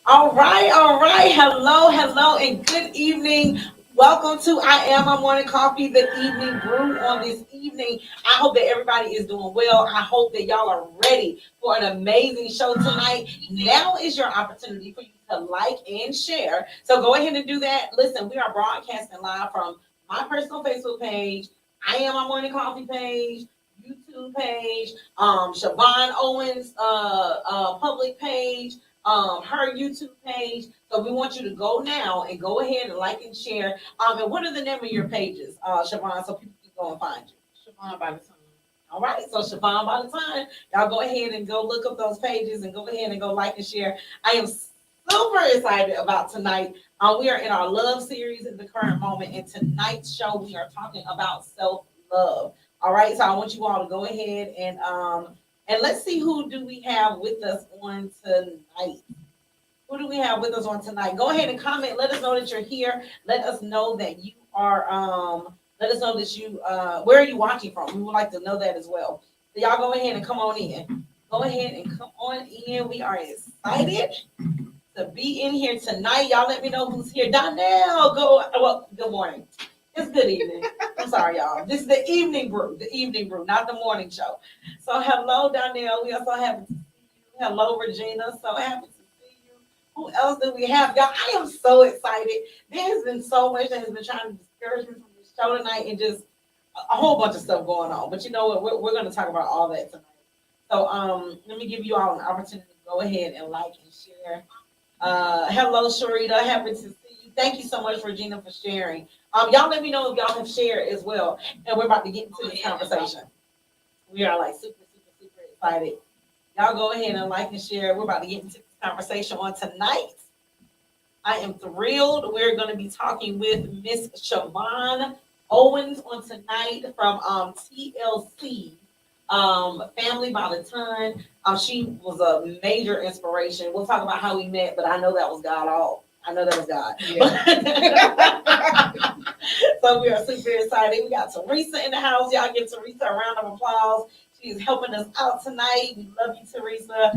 All right, all right. Hello, hello, and good evening. Welcome to I Am a Morning Coffee, the evening brew on this evening. I hope that everybody is doing well. I hope that y'all are ready for an amazing show tonight. Now is your opportunity for you to like and share. So go ahead and do that. Listen, we are broadcasting live from my personal Facebook page, I Am a Morning Coffee page, YouTube page, Shavonne Owens public page, her YouTube page. So we want you to go now and go ahead and like and share. And what are the name of your pages, Siobhan, so people can go and find you? Shavonne by the time. All right, so Siobhan by the time, y'all go ahead and go look up those pages and go ahead and go like and share. I am super excited about tonight. We are in our love series in the current moment, and tonight's show we are talking about self-love. All right, so I want you all to go ahead and let's see who do we have with us on tonight. Who do we have with us on tonight? Go ahead and comment. Let us know that you're here. Let us know that you are. Let us know that you. Where are you watching from? We would like to know that as well. So y'all go ahead and come on in. Go ahead and come on in. We are excited to be in here tonight. Y'all let me know who's here. Donnell, go. Well, good morning. It's good evening. I'm sorry, y'all. This is the evening brew, not the morning show. So hello, Donnell. We are so happy to see you. Hello, Regina. So happy to see you. Who else do we have? Y'all, I am so excited. There has been so much that has been trying to discourage me from this show tonight and just a whole bunch of stuff going on. But you know what? We're going to talk about all that tonight. So let me give you all an opportunity to go ahead and like and share. Hello, Sharita. Happy to see you. Thank you so much, Regina, for sharing. Y'all let me know if y'all have shared as well. And we're about to get into this conversation. We are like super, super, super excited. Y'all go ahead and like and share. We're about to get into this conversation on tonight. I am thrilled. We're going to be talking with Miss Shavonne Owens on tonight from TLC, Family by the Ton. She was a major inspiration. We'll talk about how we met, but I know that was God all. I know that was God. Yeah. So we are super excited. We got Teresa in the house. Y'all give Teresa a round of applause. She's helping us out tonight. We love you, Teresa.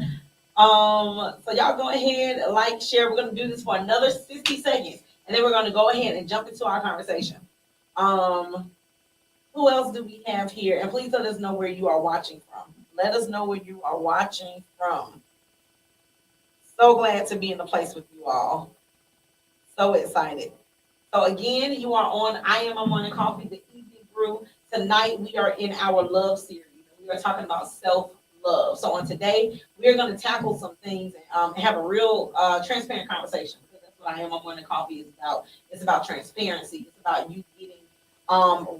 So y'all go ahead, like, share. We're gonna do this for another 60 seconds, and then we're gonna go ahead and jump into our conversation. Who else do we have here? And please let us know where you are watching from. Let us know where you are watching from. So glad to be in the place with you all. So excited. So again, you are on I Am a Morning Coffee, the evening brew. Tonight we are in our love series. We are talking about self-love. So on today, we're going to tackle some things and have a real transparent conversation, because that's what I Am a Morning Coffee is about. It's about transparency. It's about you getting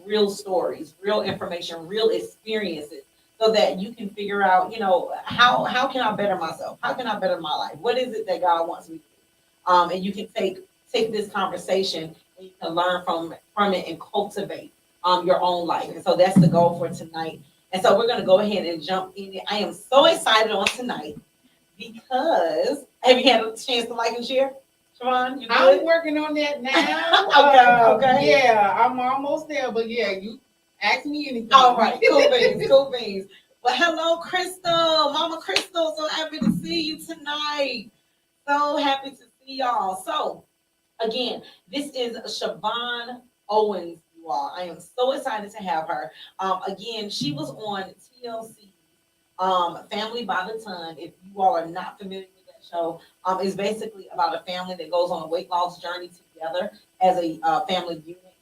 real stories, real information, real experiences, so that you can figure out, how can I better myself? How can I better my life? What is it that God wants me to do? And you can take this conversation and you can learn from it and cultivate your own life. And so that's the goal for tonight. And so we're going to go ahead and jump in. I am so excited on tonight because have you had a chance to like and share? Shavonne, you good? I'm working on that now. Okay. Yeah, I'm almost there, but yeah, you ask me anything. All right, cool beans. Well, hello, Crystal, Mama Crystal. So happy to see you tonight. So happy to see y'all. So again, this is Shavonne Owens, you all. I am so excited to have her. Again, she was on TLC, Family by the Ton. If you all are not familiar with that show, it's basically about a family that goes on a weight loss journey together as a family unit.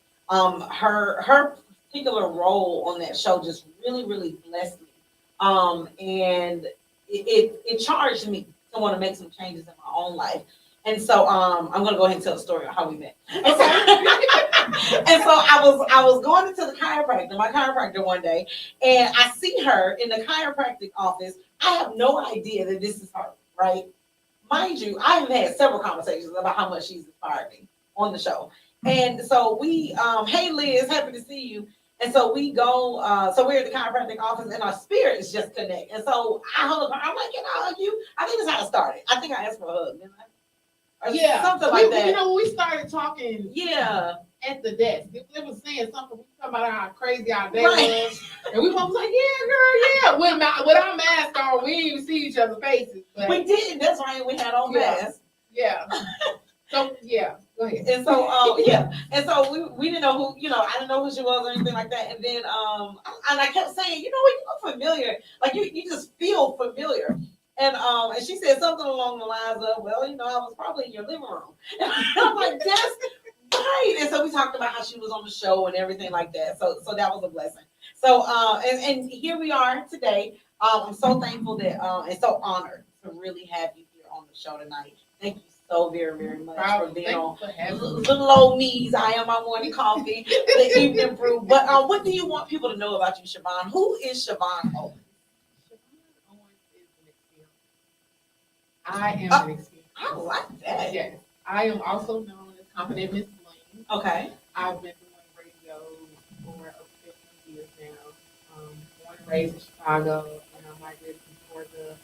Her particular role on that show just really, really blessed me. And it charged me to want to make some changes in my own life. And so I'm gonna go ahead and tell the story of how we met. Okay. And so I was going into my chiropractor one day, and I see her in the chiropractic office. I have no idea that this is her, right? Mind you, I have had several conversations about how much she's inspired me on the show. And so we, hey Liz, happy to see you. And so we go, so we're at the chiropractic office and our spirits just connect. And so I hug her. I'm like, can I hug you? I think that's how it started. I think I asked for a hug, didn't I? Yeah, something like that. You know, we started talking. Yeah, at the desk, it was saying something. We talking about how crazy our day was, and we both was like, "Yeah, girl, yeah." With our mask on, we didn't even see each other's faces. But we didn't. That's right. We had on masks. Yeah. So yeah, go ahead. And so, yeah, and so we didn't know who, I didn't know who she was or anything like that. And then, and I kept saying, you look familiar, like you just feel familiar. And she said something along the lines of, well, I was probably in your living room. And I'm like, that's right. And so we talked about how she was on the show and everything like that. So that was a blessing. So, and here we are today. I'm so thankful that, and so honored to really have you here on the show tonight. Thank you so very, very much for being on little old knees. I am my morning coffee, the evening brew. But what do you want people to know about you, Shavonne? Who is Shavonne Owens? Shavonne Owens is an experience. I am an experience. I like that. Yes. I am also known as Confident Miss Bling. Okay. I've been doing radio for over 15 years now. Born and raised in Chicago, and I migrated to Georgia.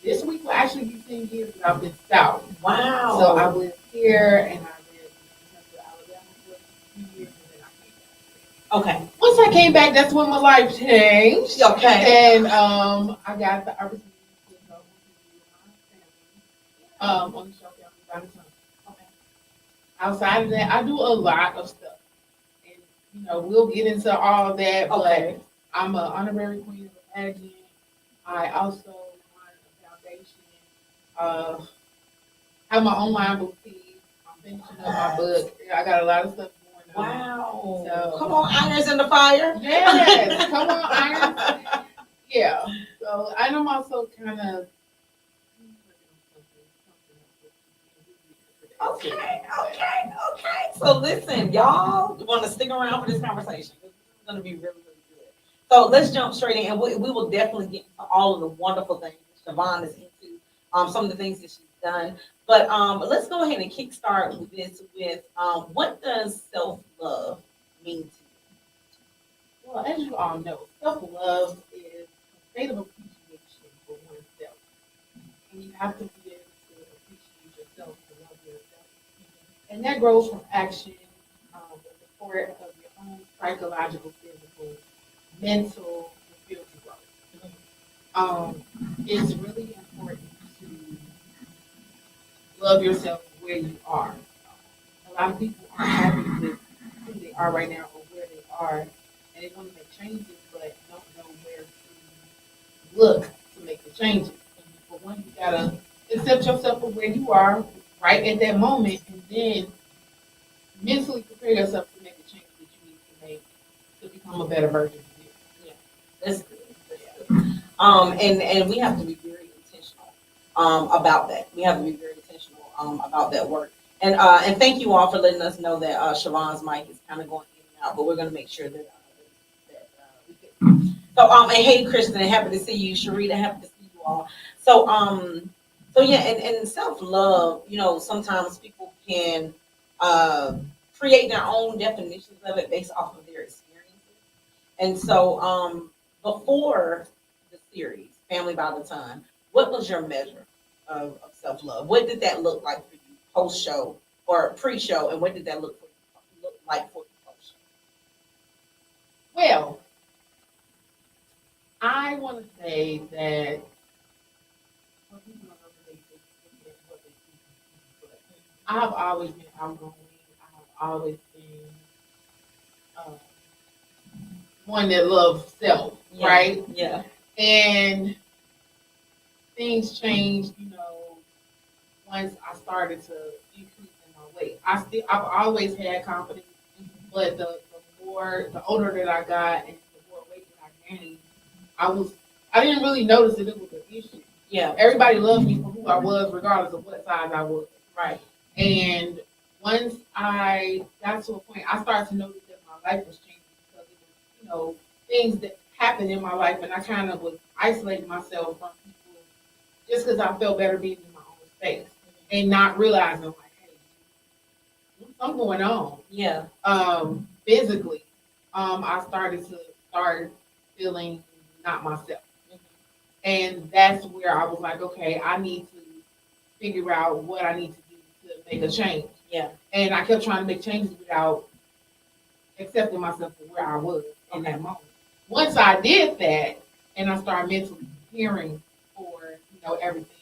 This week will actually be 10 years that I've been south. Wow. So I lived here and I lived in Alabama for a few years and then I came back. Okay. Once I came back, that's when my life changed. Okay. And I got the opportunity to go with my family on the show Family by the Time. Okay. Outside of that, I do a lot of stuff. And we'll get into all that, Okay. but I'm an honorary queen of the pageant. I also have my online boutique. I'm finishing up my book. I got a lot of stuff going on. Wow. So, come on, irons in the fire. Yes, come on, irons. Yeah. So I'm also kind of. Okay. So listen, y'all want to stick around for this conversation. This is going to be really, really good. So let's jump straight in, and we will definitely get into all of the wonderful things that Shavonne is into. Some of the things that she's done. But let's go ahead and kickstart this with what does self-love mean to you? Well, as you all know, self-love is a state of appreciation for oneself. And you have to be able to appreciate yourself, to love yourself. And that grows from action, the support of your own psychological, physical, mental, and spiritual growth. It's really important love yourself where you are. A lot of people aren't happy with who they are right now or where they are, and they want to make changes, but don't know where to look to make the changes. For one, you gotta accept yourself for where you are right at that moment, and then mentally prepare yourself to make the change that you need to make to become a better version of you. Yeah, that's good. That's good. And we have to be very intentional about that. We have to be very intentional about that work. And thank you all for letting us know that Shavonne's mic is kind of going in and out, but we're going to make sure that we get. So and hey, Kristen, happy to see you. Sharita, happy to see you all. So yeah, and self love. Sometimes people can create their own definitions of it based off of their experiences. And so before the series, Family by the Time, what was your measure of self-love? What did that look like for you post-show or pre-show, and what did that look like for you post-show? Well, I want to say that I've always been outgoing. I've always been one that loves self, right? Yeah. And things changed, once I started to increase in my weight. I've always had confidence, but the older that I got and the more weight that I gained, I didn't really notice that it was an issue. Yeah. Everybody loved me for who I was, regardless of what size I was. Right. And once I got to a point, I started to notice that my life was changing because it was, things that happened in my life, and I kind of was isolating myself from people just because I felt better being in my own space and not realizing, like, hey, something going on. Yeah. Physically, I started feeling not myself. And that's where I was like, okay, I need to figure out what I need to do to make a change. Yeah. And I kept trying to make changes without accepting myself for where I was in that moment. Once I did that, and I started mentally preparing for, everything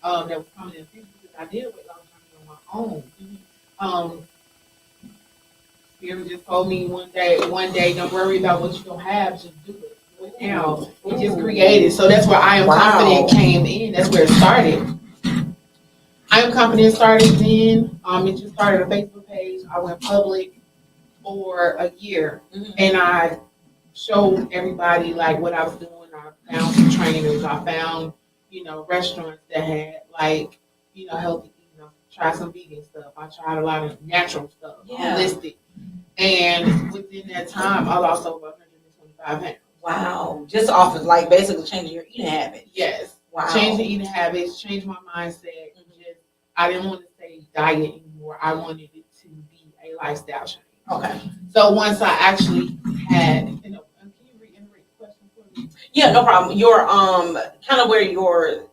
that was coming in the future, because I did a weight loss journey on my own. Spirit just told me one day, don't worry about what you don't have, just do it. Do it now. And just create it. So that's where I Am Confident came in. That's where it started. I Am Confident started then. It just started a Facebook page. I went public for a year, and I showed everybody like what I was doing. I found some trainers. I found, restaurants that had like, healthy, try some vegan stuff. I tried a lot of natural stuff, holistic. And within that time, I lost over 125 pounds. Wow. Just off of like basically changing your eating habits. Yes. Wow. Changing eating habits, changed my mindset. I didn't want to say diet anymore. I wanted it to be a lifestyle change. Okay. So once I actually had, can you reiterate the question for me? Yeah, no problem. Your kind of where your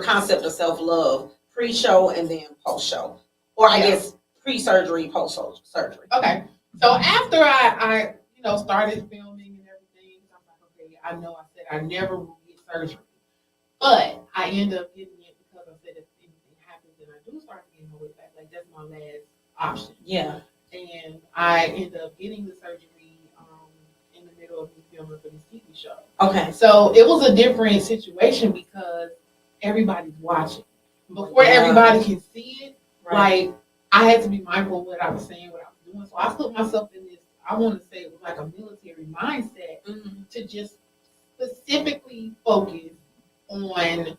concept of self-love pre-show and then post-show, or I guess pre-surgery, post-surgery. Okay. So after I started filming and everything, I'm like, okay, I know I said I never will get surgery, but I end up getting it because I said if anything happens and I do start getting my weight back, like that's my last option. Yeah. And I end up getting the surgery in the middle of me filming for this TV show. Okay. So it was a different situation because everybody's watching. Before everybody can see it, like I had to be mindful of what I was saying, what I was doing. So I put myself in this, I want to say it was like a military mindset to just specifically focus on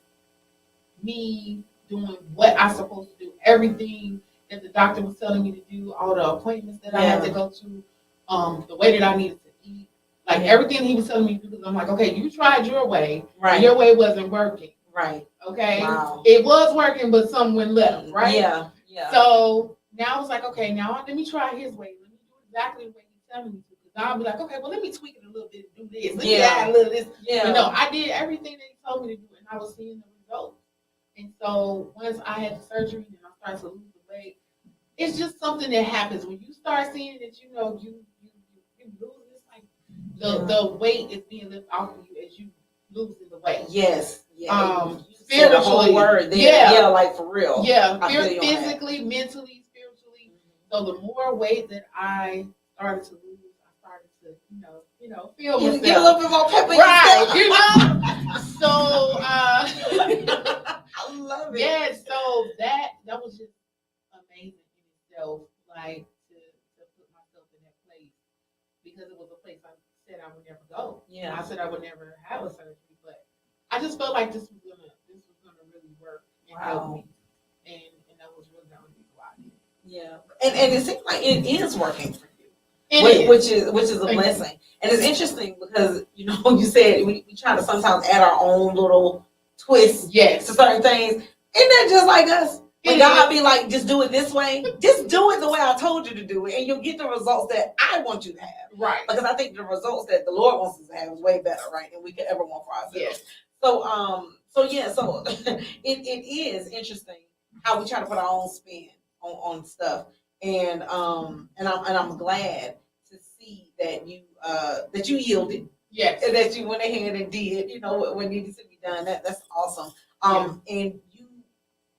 me doing what I'm supposed to do, everything that the doctor was telling me to do, all the appointments that I had to go to, the way that I needed to eat, like everything he was telling me to do. Because I'm like, okay, you tried your way, and your way wasn't working. Right. Okay. Wow. It was working, but something went left. Right. Yeah. Yeah. So now I was like, okay, now let me try his way. Let me do exactly the way he's telling me to. Because I'll be like, okay, well, let me tweak it a little bit, do this, let me add a little this. Yeah. But no, I did everything that he told me to do, and I was seeing the results. And so once I had the surgery and I started to lose the weight, it's just something that happens when you start seeing that you lose. It's like the weight is being lifted off of you as you losing the weight. Yes. Yeah. Spiritually, the whole word there. Yeah, like for real. Yeah, physically, mentally, spiritually. So the more weight that I started to lose, I started to, feel myself. Get a little bit more pepper. Right, So I love it. Yeah, so that was just amazing in itself, like to put myself in that place, because it was a place I said I would never go. Yeah, I said I would never have a surgery, but I just felt like this was gonna really work and help me, and that was really the only reason why I did. Yeah, and it seems like it is working for you, which is a blessing. And it's interesting because you said we try to sometimes add our own little twist to certain things. Isn't that just like us? When God be like, just do it this way, just do it the way I told you to do it, and you'll get the results that I want you to have. Right. Because I think the results that the Lord wants us to have is way better, right, than we could ever want for ourselves. Yes. So it is interesting how we try to put our own spin on stuff, and I'm glad to see that you yielded. Yes. And that you went ahead and did, what needed to be done. That's awesome. And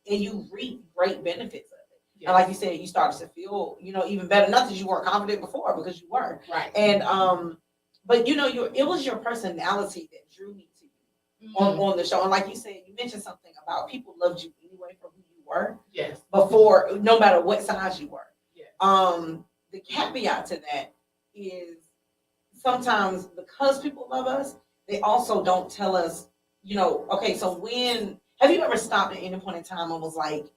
you reap great benefits of it. Yes. And like you said, you started to feel, even better. Not that you weren't confident before, because you were. Right. And but it was your personality that drew me to you on the show. And like you said, you mentioned something about people loved you anyway for who you were. Yes. Before, no matter what size you were. Yes. The caveat to that is sometimes because people love us, they also don't tell us, okay, so when have you ever stopped at any point in time and was like,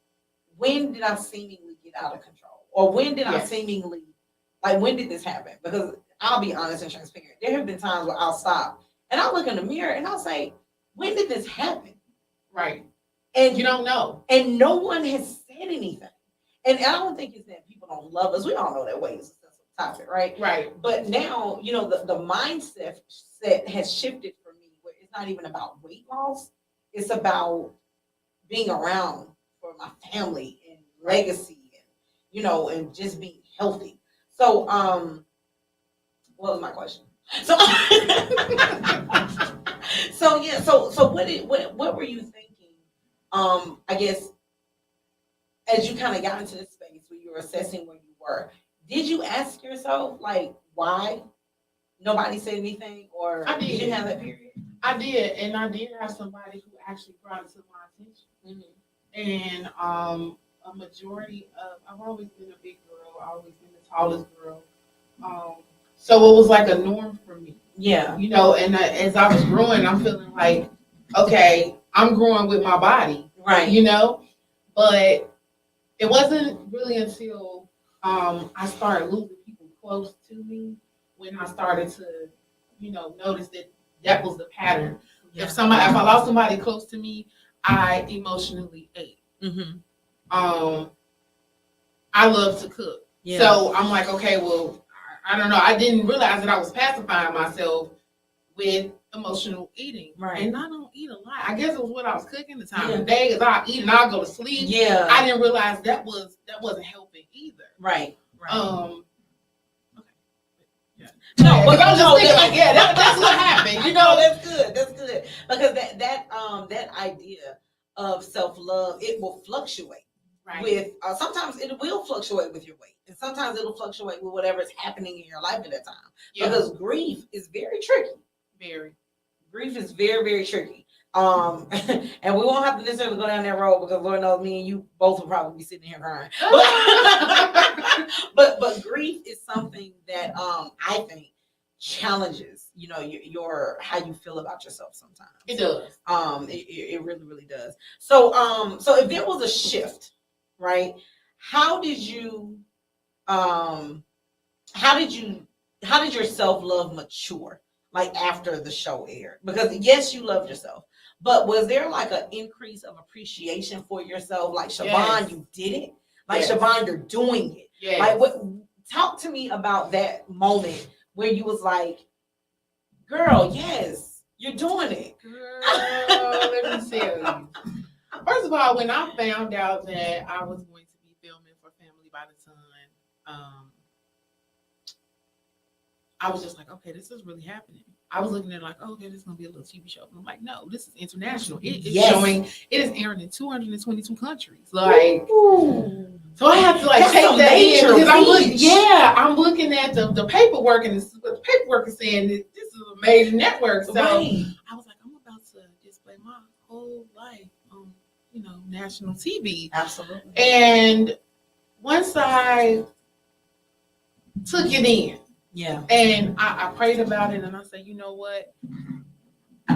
when did I seemingly get out of control? Or when did I seemingly, like, when did this happen? Because I'll be honest and transparent. There have been times where I'll stop and I'll look in the mirror and I'll say, when did this happen? Right. And you don't know. And no one has said anything. And I don't think it's that people don't love us. We all know that weight is a sensitive topic, right? Right. But now, the mindset has shifted for me, where it's not even about weight loss. It's about being around for my family and legacy and, and just being healthy. So, what was my question? So, so what were you thinking? I guess as you kind of got into this space where you were assessing where you were, did you ask yourself like why nobody said anything, or I did did. you have that period? I did, and I did have somebody who actually brought it to my attention. And a majority of I've always been a big girl, I've always been the tallest girl. So it was like a norm for me. Yeah. You know, and as I was growing, I'm feeling like, okay, I'm growing with my body. Right. You know? But it wasn't really until I started losing people close to me when I started to, you know, notice that was the pattern. Yeah. If I lost somebody close to me, I emotionally ate. I love to cook. Yeah. So I'm like, okay, well, I don't know. I didn't realize that I was pacifying myself with emotional eating. Right. And I don't eat a lot. I guess it was what I was cooking the time of day, because I eat and I'll go to sleep. Yeah. I didn't realize that wasn't helping either. Right. Okay. Yeah. No, but I was just thinking like, yeah, that's what happened. You know, that's good. That's good. Because that idea of self-love, it will fluctuate. Right. With sometimes it will fluctuate with your weight, and sometimes it'll fluctuate with whatever is happening in your life at that time. Yeah. Because grief is very tricky. Grief is very, very tricky. And we won't have to necessarily go down that road, because Lord knows me and you both will probably be sitting here crying. But grief is something that I think challenges, you know, your how you feel about yourself sometimes. It does. It really, really does. So if there was a shift, right? How did your self-love mature, like after the show aired? Because yes, you loved yourself, but was there like an increase of appreciation for yourself? Like, Shavonne, yes, you did it. Like, yes, Shavonne, you're doing it. Yes. Like, talk to me about that moment where you was like, girl, yes, you're doing it. Girl, let me tell you. First of all, when I found out that I was going to be filming for Family by the Sun, I was just like, okay, this is really happening. I was looking at it like, oh, okay, this is going to be a little TV show. And I'm like, no, this is international. It is showing, it is airing in 222 countries. Like, ooh. So I have to like take that in, because I'm looking at the paperwork, and the paperwork is saying that this is a major network. So right. I was like, I'm about to display my whole life on, you know, national TV. Absolutely. And once I took it in, yeah, and I prayed about it, and I said, you know what?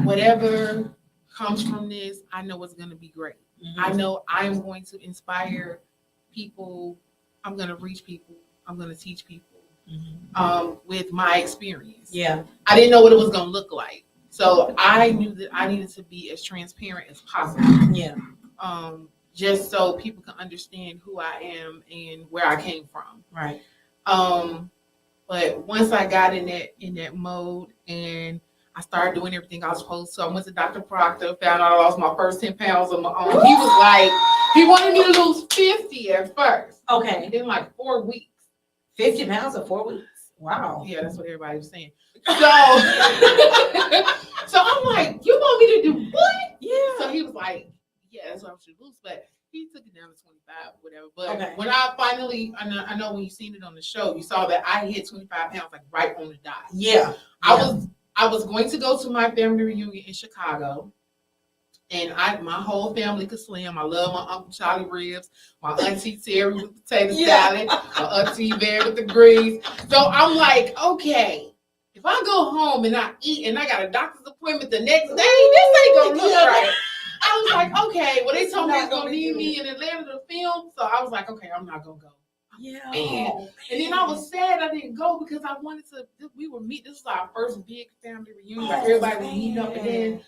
Whatever comes from this, I know it's going to be great. Mm-hmm. I know I'm going to inspire people. I'm going to reach people. I'm going to teach people, mm-hmm, with my experience. Yeah. I didn't know what it was going to look like. So I knew that I needed to be as transparent as possible. Yeah. Just so people can understand who I am and where I came from. Right. But once I got in that mode, and I started doing everything I was supposed to, I went to Dr. Proctor, found out I lost my first 10 pounds on my own. He was like, he wanted me to lose 50 at first. Okay. In like 4 weeks. 50 pounds in 4 weeks. Wow. Yeah, that's what everybody was saying. So, so I'm like, you want me to do what? Yeah. So he was like, yeah, that's what I should lose. But he took it down to 25 or whatever. But okay, when I finally, I know when you seen it on the show, you saw that I hit 25 pounds like right on the dot. Yeah. I was going to go to my family reunion in Chicago, and my whole family could slim. I love my Uncle Charlie ribs, my Auntie Terry with potato salad, my Auntie Mary with the greens. So I'm like, okay, if I go home and I eat and I got a doctor's appointment the next day, this ain't gonna look right. I was like, okay, well, they told me it's gonna need me in Atlanta to film, so I was like, okay, I'm not gonna go. Yeah. And then I was sad I didn't go, because I wanted to. We were meet. This was our first big family reunion. Like everybody was meeting up, and then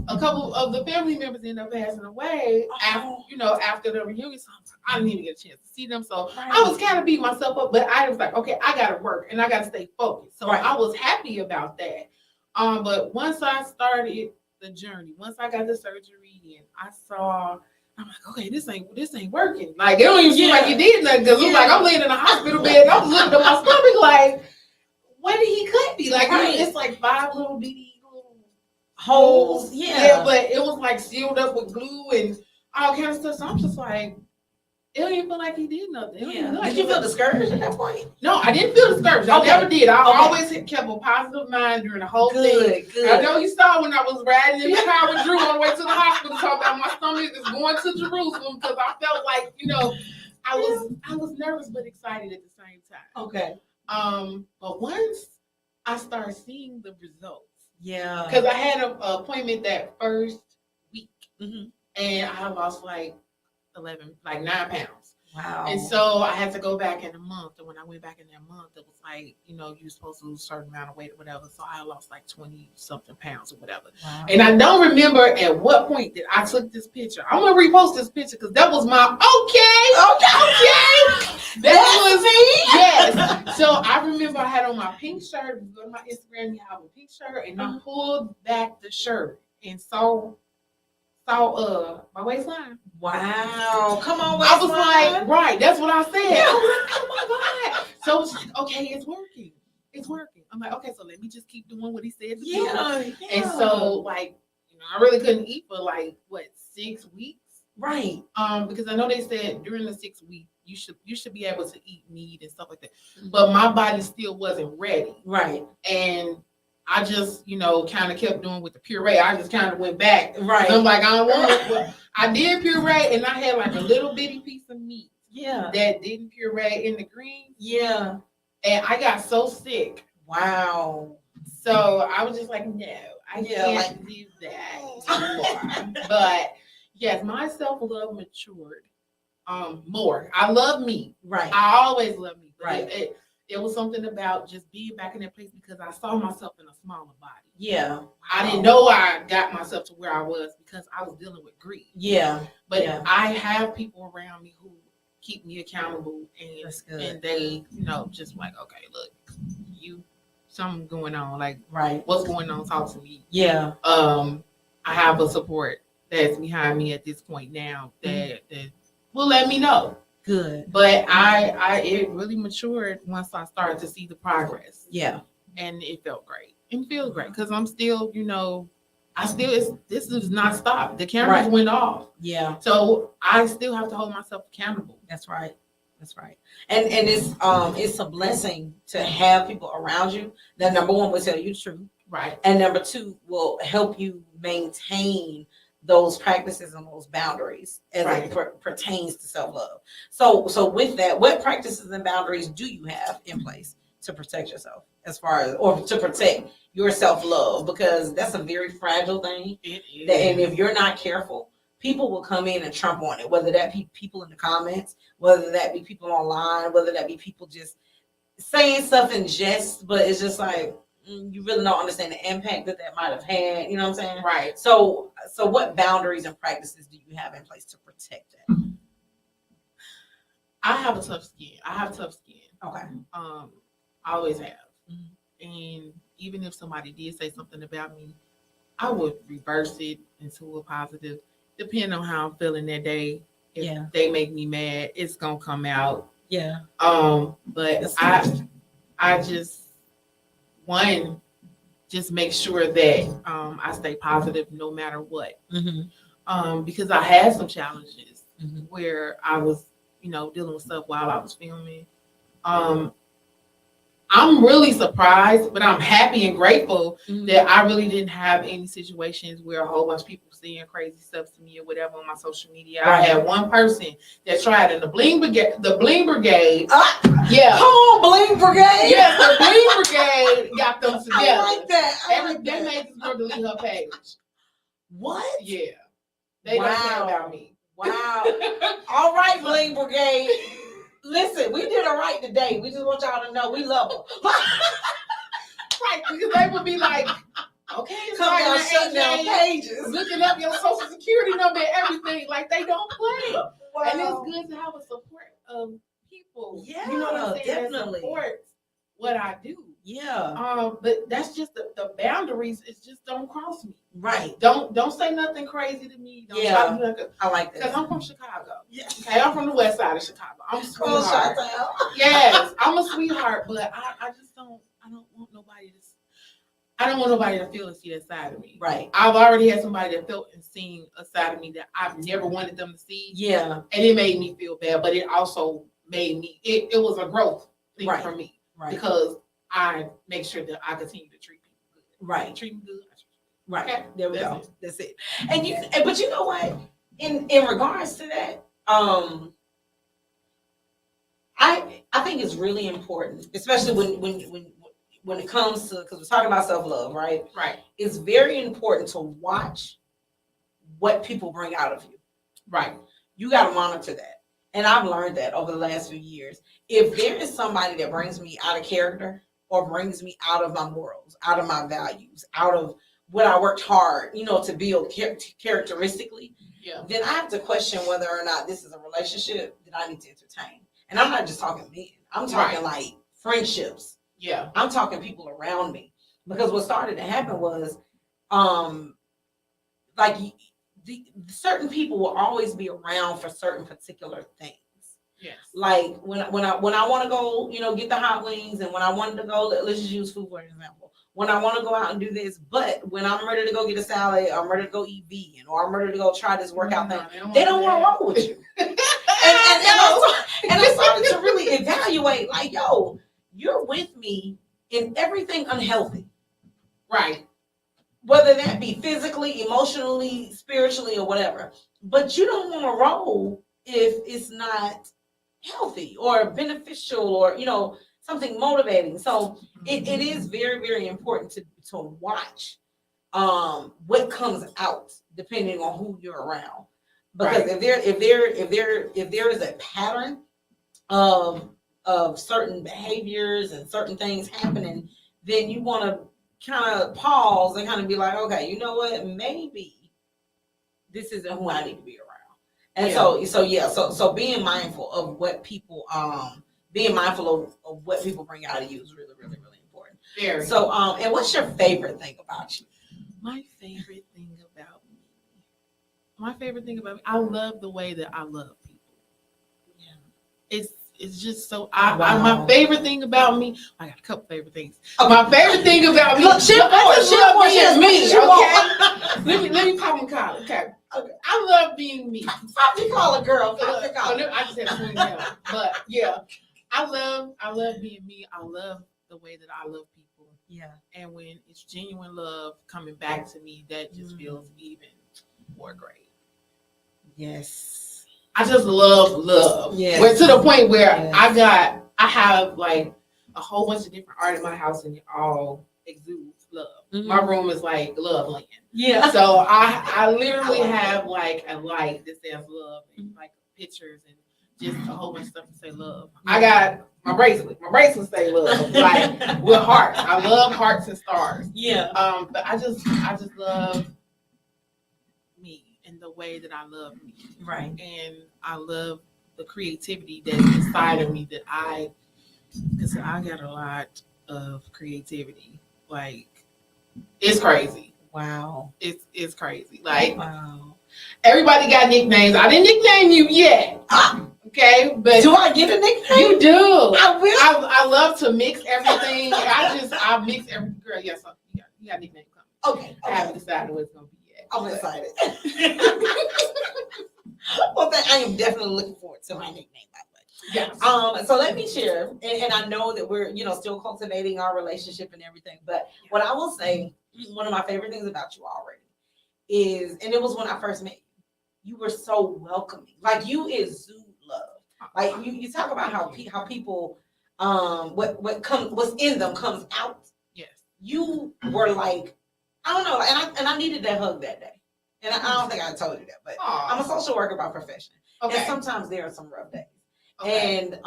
a couple of the family members ended up passing away after the reunion. So I didn't even get a chance to see them. So I was kind of beating myself up, but I was like, okay, I gotta work and I gotta stay focused. So I was happy about that. But once I started the journey, once I got the surgery, and I saw, I'm like, okay, this ain't working. Like, it don't even seem like you did nothing, because it's like I'm laying in a hospital bed. I was looking at my stomach like, when did he cut me? Like, it's like 5 little bitty little holes. Yeah, but it was like sealed up with glue and all kind of stuff. So I'm just like, It don't even feel like he did nothing. It don't even Yeah. look like Did you he feel was- discouraged at that point? No, I didn't feel discouraged. I Okay. never did. I Okay. always kept a positive mind during the whole thing. Good. I know you saw when I was riding in the car with Drew on the way to the hospital talking about my stomach is going to Jerusalem because I felt like, I was nervous but excited at the same time. Okay. But once I started seeing the results, Yeah. because I had an appointment that first week, Mhm. and I lost like 9 pounds. Wow. And so I had to go back in a month. And when I went back in that month, it was like, you're supposed to lose a certain amount of weight or whatever. So I lost like 20 something pounds or whatever. Wow. And I don't remember at what point that I took this picture. I'm going to repost this picture because that was my okay. That was me. Yes. So I remember I had on my pink shirt. If you go to my Instagram, you have a pink shirt. And I pulled back the shirt and saw my waistline. Wow. Come on, I was like, right, that's what I said. Yeah. I was like, oh my God. So it's like, okay, it's working. It's working. I'm like, okay, so let me just keep doing what he said to do. Yeah. And so I really couldn't eat for 6 weeks. Right. Because I know they said during the 6 weeks you should be able to eat meat and stuff like that. But my body still wasn't ready. Right. And I just, kind of kept doing with the puree. I just kind of went back. Right. I'm like, I don't want it. Well, I did puree, and I had like a little bitty piece of meat. Yeah. That didn't puree in the greens. Yeah. And I got so sick. Wow. So I was just like, no, I can't do that anymore. But yes, my self-love matured more. I love meat. Right. I always love meat. Right. It was something about just being back in that place because I saw myself in a smaller body. Yeah. I didn't know I got myself to where I was because I was dealing with grief. Yeah. But I have people around me who keep me accountable and they, just like, okay, look, something going on. Like, right. What's going on? Talk to me. Yeah. I have a support that's behind me at this point now that will let me know. Good. But it really matured once I started to see the progress. Yeah. And it felt great. And feels great because I'm still, this does not stop. The cameras went off. Yeah. So I still have to hold myself accountable. That's right. That's right. And it's a blessing to have people around you that, number one, will tell you the truth. Right. And number two, will help you maintain those practices and those boundaries as it pertains to self-love. So with that, what practices and boundaries do you have in place to protect yourself or to protect your self-love? Because that's a very fragile thing. It is. And if you're not careful, people will come in and trump on it, whether that be people in the comments, whether that be people online, whether that be people just saying stuff in jest, but it's just like, you really don't understand the impact that might have had. You know what I'm saying? Right. So what boundaries and practices do you have in place to protect that? I have a tough skin. Okay. I always have. Mm-hmm. And even if somebody did say something about me, I would reverse it into a positive, depending on how I'm feeling that day. If they make me mad, it's gonna come out. Yeah. But I just make sure that I stay positive no matter what. Mm-hmm. Because I had some challenges where I was, dealing with stuff while I was filming. I'm really surprised, but I'm happy and grateful that I really didn't have any situations where a whole bunch of people saying crazy stuff to me or whatever on my social media. Right. I had one person that tried in the Bling Brigade. Yeah. Come on, Bling Brigade. Yes, the Bling Brigade got them together. I like that. They made this girl delete her page. What? Yeah. They don't care about me. Wow. All right, Bling Brigade. Listen, we did all right today. We just want y'all to know we love them. Right, because they would be like, okay, come down, shutting down pages, looking up your social security number and everything. Like, they don't play. Wow. And it's good to have a support of people. Yeah, you know what I'm saying? definitely. That supports what I do. Yeah. But that's just the boundaries. It's just don't cross me. Right. Don't say nothing crazy to me. Don't try to do nothing. I like that. Because I'm from Chicago. Yeah. Okay, I'm from the west side of Chicago. I'm a sweetheart. Oh, yes, I'm a sweetheart, but I just don't want nobody to. I don't want nobody to feel and see that side of me. Right. I've already had somebody that felt and seen a side of me that I've never wanted them to see. Yeah. And it made me feel bad, but it also made me, it was a growth thing for me. Right. Because I make sure that I continue to treat people good. Right. Treat them good. Right. Okay. There we go. That's it. But you know what? In regards to that, I think it's really important, especially when it comes to, because we're talking about self-love, right? Right. It's very important to watch what people bring out of you. Right. You got to monitor that. And I've learned that over the last few years. If there is somebody that brings me out of character or brings me out of my morals, out of my values, out of what I worked hard, to build characteristically, then I have to question whether or not this is a relationship that I need to entertain. And I'm not just talking men. I'm talking like friendships. Yeah. I'm talking people around me. Because what started to happen was, certain people will always be around for certain particular things. Yes. Like when I want to go, get the hot wings, and when I wanted to go, let's just use food for example. When I want to go out and do this, but when I'm ready to go get a salad, I'm ready to go eat vegan, or I'm ready to go try this workout thing, they don't want to roll with you. and I started to really evaluate, like, yo, you're with me in everything unhealthy. Right. Whether that be physically, emotionally, spiritually, or whatever. But you don't want to roll if it's not healthy or beneficial or, something motivating. So it is very, very important to watch what comes out depending on who you're around. Because if there is a pattern of certain behaviors and certain things happening, then you want to kind of pause and kind of be like, okay, you know what? Maybe this isn't who I need to be around. And so being mindful of what people being mindful of what people bring out of you is really, really, really important. Very. So and what's your favorite thing about you? My favorite thing about me, I love the way that I love people. Yeah. It's just so my favorite thing about me. I got a couple favorite things. Okay. My favorite thing about me. Look, she love being me. Okay. Let me pop my collar. Okay. I love being me. Pop your collar, girl. Pop your collar. I just had to swing down. But yeah, I love being me. I love the way that I love people. Yeah. And when it's genuine love coming back to me, that just feels even more great. Yes. I just love love. Yeah. To the point where I have like a whole bunch of different art in my house, and it all exudes love. Mm-hmm. My room is like love land. Yeah. So I literally have like a light that says love, and like pictures and just a whole bunch of stuff to say love. I got my bracelet. My bracelet say love, like with hearts. I love hearts and stars. Yeah. But I just love me and the way that I love me. Right. And I love the creativity that's inside of me because I got a lot of creativity. Like, it's crazy. Wow. It's crazy. Like, wow. Everybody got nicknames. I didn't nickname you yet. Okay, but do I get a nickname? You do. I will. I love to mix everything. I mix every girl. Yes, you got a nickname coming. Okay. I haven't decided what it's gonna be yet. I'm excited. Well, I am definitely looking forward to my nickname, by the way. Yes. So let me share, and I know that we're still cultivating our relationship and everything, but what I will say, one of my favorite things about you already is, and it was when I first met you, you were so welcoming. Like, you exude love. Like, you talk about how people what's in them comes out. Yes. You were like, I don't know, and I needed that hug that day. And I don't think I told you that, but I'm a social worker by profession. Okay. And sometimes there are some rough days. Okay. And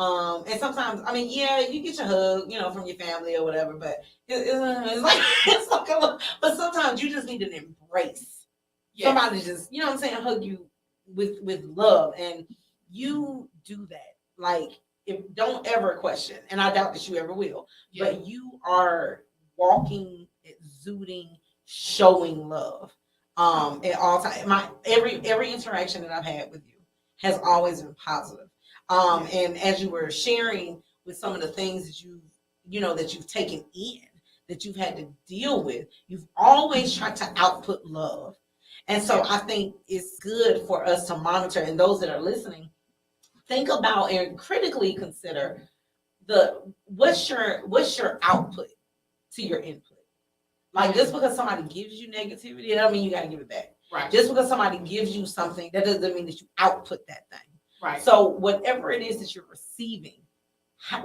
sometimes, you get your hug, from your family or whatever, but it's like but sometimes you just need an embrace. Yes. Somebody just, hug you with love, and you do that. Like, don't ever question, and I doubt that you ever will. Yeah. But you are walking, exuding, showing love. At all times. Every interaction that I've had with you has always been positive. And as you were sharing with some of the things that you've taken in, that you've had to deal with, you've always tried to output love. And so I think it's good for us to monitor, and those that are listening, think about and critically consider what's your output to your input. Like, just because somebody gives you negativity, that don't mean you got to give it back. Right. Just because somebody gives you something, that doesn't mean that you output that thing. Right. So whatever it is that you're receiving,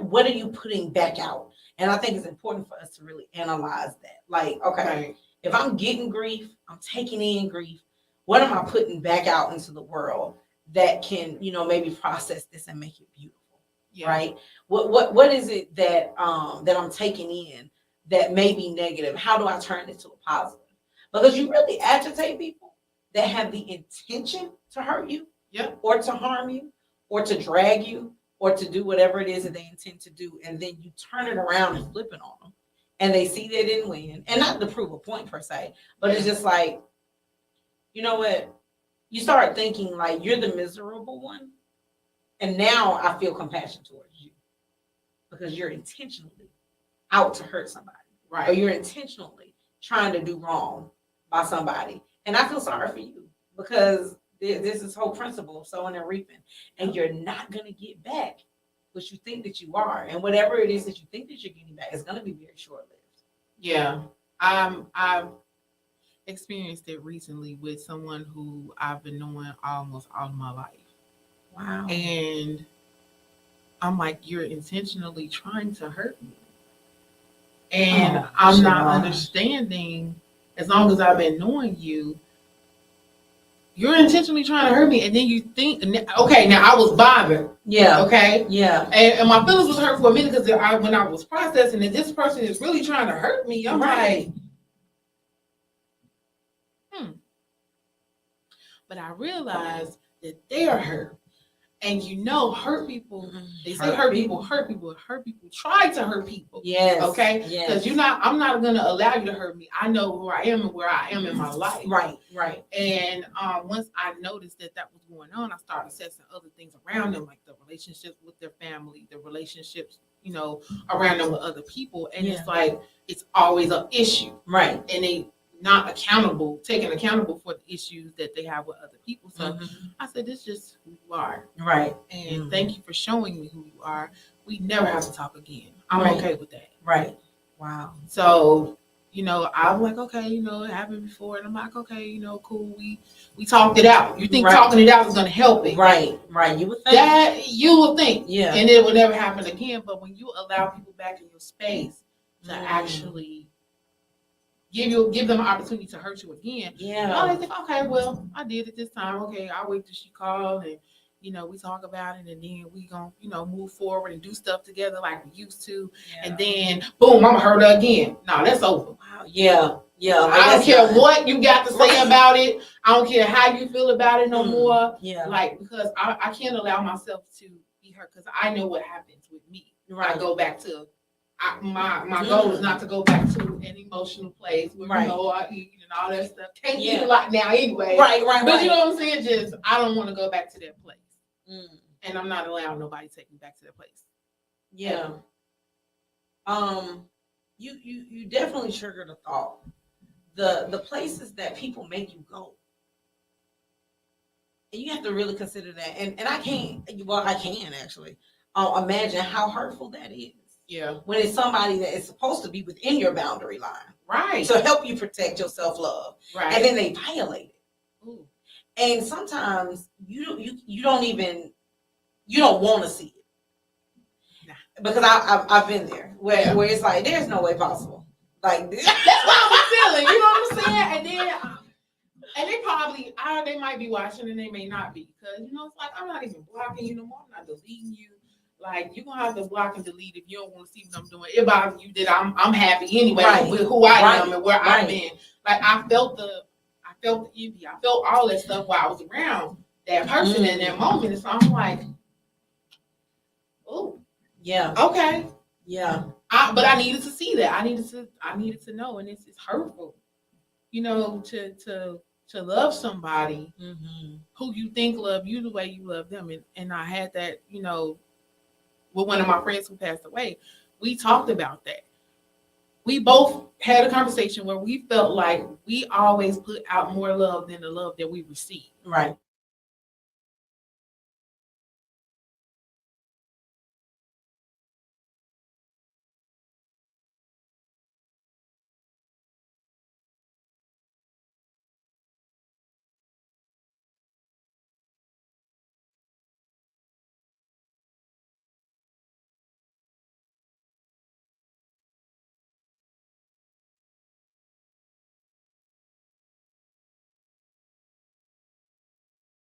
what are you putting back out? And I think it's important for us to really analyze that. Like, okay, if I'm getting grief, I'm taking in grief, what am I putting back out into the world that can, maybe process this and make it beautiful? Yeah. Right? What is it that I'm taking in that may be negative? How do I turn it to a positive? Because you really agitate people that have the intention to hurt you, or to harm you, or to drag you, or to do whatever it is that they intend to do, and then you turn it around and flip it on them, and they see they didn't win, and not to prove a point per se, but it's just like, you know what? You start thinking like you're the miserable one, and now I feel compassion towards you because you're intentionally out to hurt somebody, right? Or you're intentionally trying to do wrong by somebody, and I feel sorry for you because this is whole principle of sowing and reaping, and you're not going to get back what you think that you are, and whatever it is that you think that you're getting back is going to be very short-lived. Yeah, I've experienced it recently with someone who I've been knowing almost all of my life. Wow. And I'm like, you're intentionally trying to hurt me, and I'm not understanding. As long as I've been knowing you, you're intentionally trying to hurt me, and then you think, okay, now I was bothered. Yeah. Okay. Yeah. And my feelings was hurt for a minute because when I was processing that this person is really trying to hurt me, I'm like, But I realized that they are hurt. And hurt people, they say hurt people try to hurt people. Yes. Okay? Because I'm not gonna allow you to hurt me. I know who I am and where I am in my life. Right. And once I noticed that was going on, I started assessing other things around them, like the relationships with their family, the relationships, around them with other people. And it's like it's always an issue. Right. And they not taking accountable for the issues that they have with other people. So I said, this is just who you are. Right. And thank you for showing me who you are. We never have to talk again. I'm okay with that. Right. Wow. So, I'm like, okay, it happened before. And I'm like, okay, cool. We talked it out. You think talking it out is going to help it. Right. You would think. You would think. Yeah. And it will never happen again. But when you allow people back in your space to actually give them an opportunity to hurt you again. Yeah. They think, okay, well, I did it this time. Okay, I'll wait till she called and we talk about it, and then we gonna move forward and do stuff together like we used to. Yeah. And then boom, I'm gonna hurt her again. No, that's over. Wow. Yeah. I don't care what you got to say about it. I don't care how you feel about it no more. Yeah. Because I can't allow myself to be hurt because I know what happens with me. Right. I go back to my goal is not to go back to an emotional place where I eat and all that stuff. Can't eat a lot now anyway. Right. But you know what I'm saying? Just I don't want to go back to that place. And I'm not allowing nobody to take me back to that place. Yeah. You definitely triggered a thought. The places that people make you go. And you have to really consider that. And I can actually imagine how hurtful that is. Yeah. When it's somebody that is supposed to be within your boundary line. Right. To help you protect your self-love. Right. And then they violate it. Ooh. And sometimes you don't want to see it. Nah. Because I've been there where it's like there's no way possible. Like that's what I'm feeling. You know what I'm saying? And they probably they might be watching and they may not be, because it's like I'm not even blocking you no more. I'm not deleting you. Like, you're going to have to block and delete if you don't want to see what I'm doing. It bothers you that I'm happy anyway with who I am and where I've been. Like, I felt the envy. I felt all that stuff while I was around that person in that moment. And so I'm like, oh, yeah, okay, yeah. But I needed to see that. I needed to know, and it's hurtful, to love somebody who you think love you the way you love them. And I had that, with one of my friends who passed away. We talked about that. we both had a conversation where we felt like we always put out more love than the love that we receive. Right.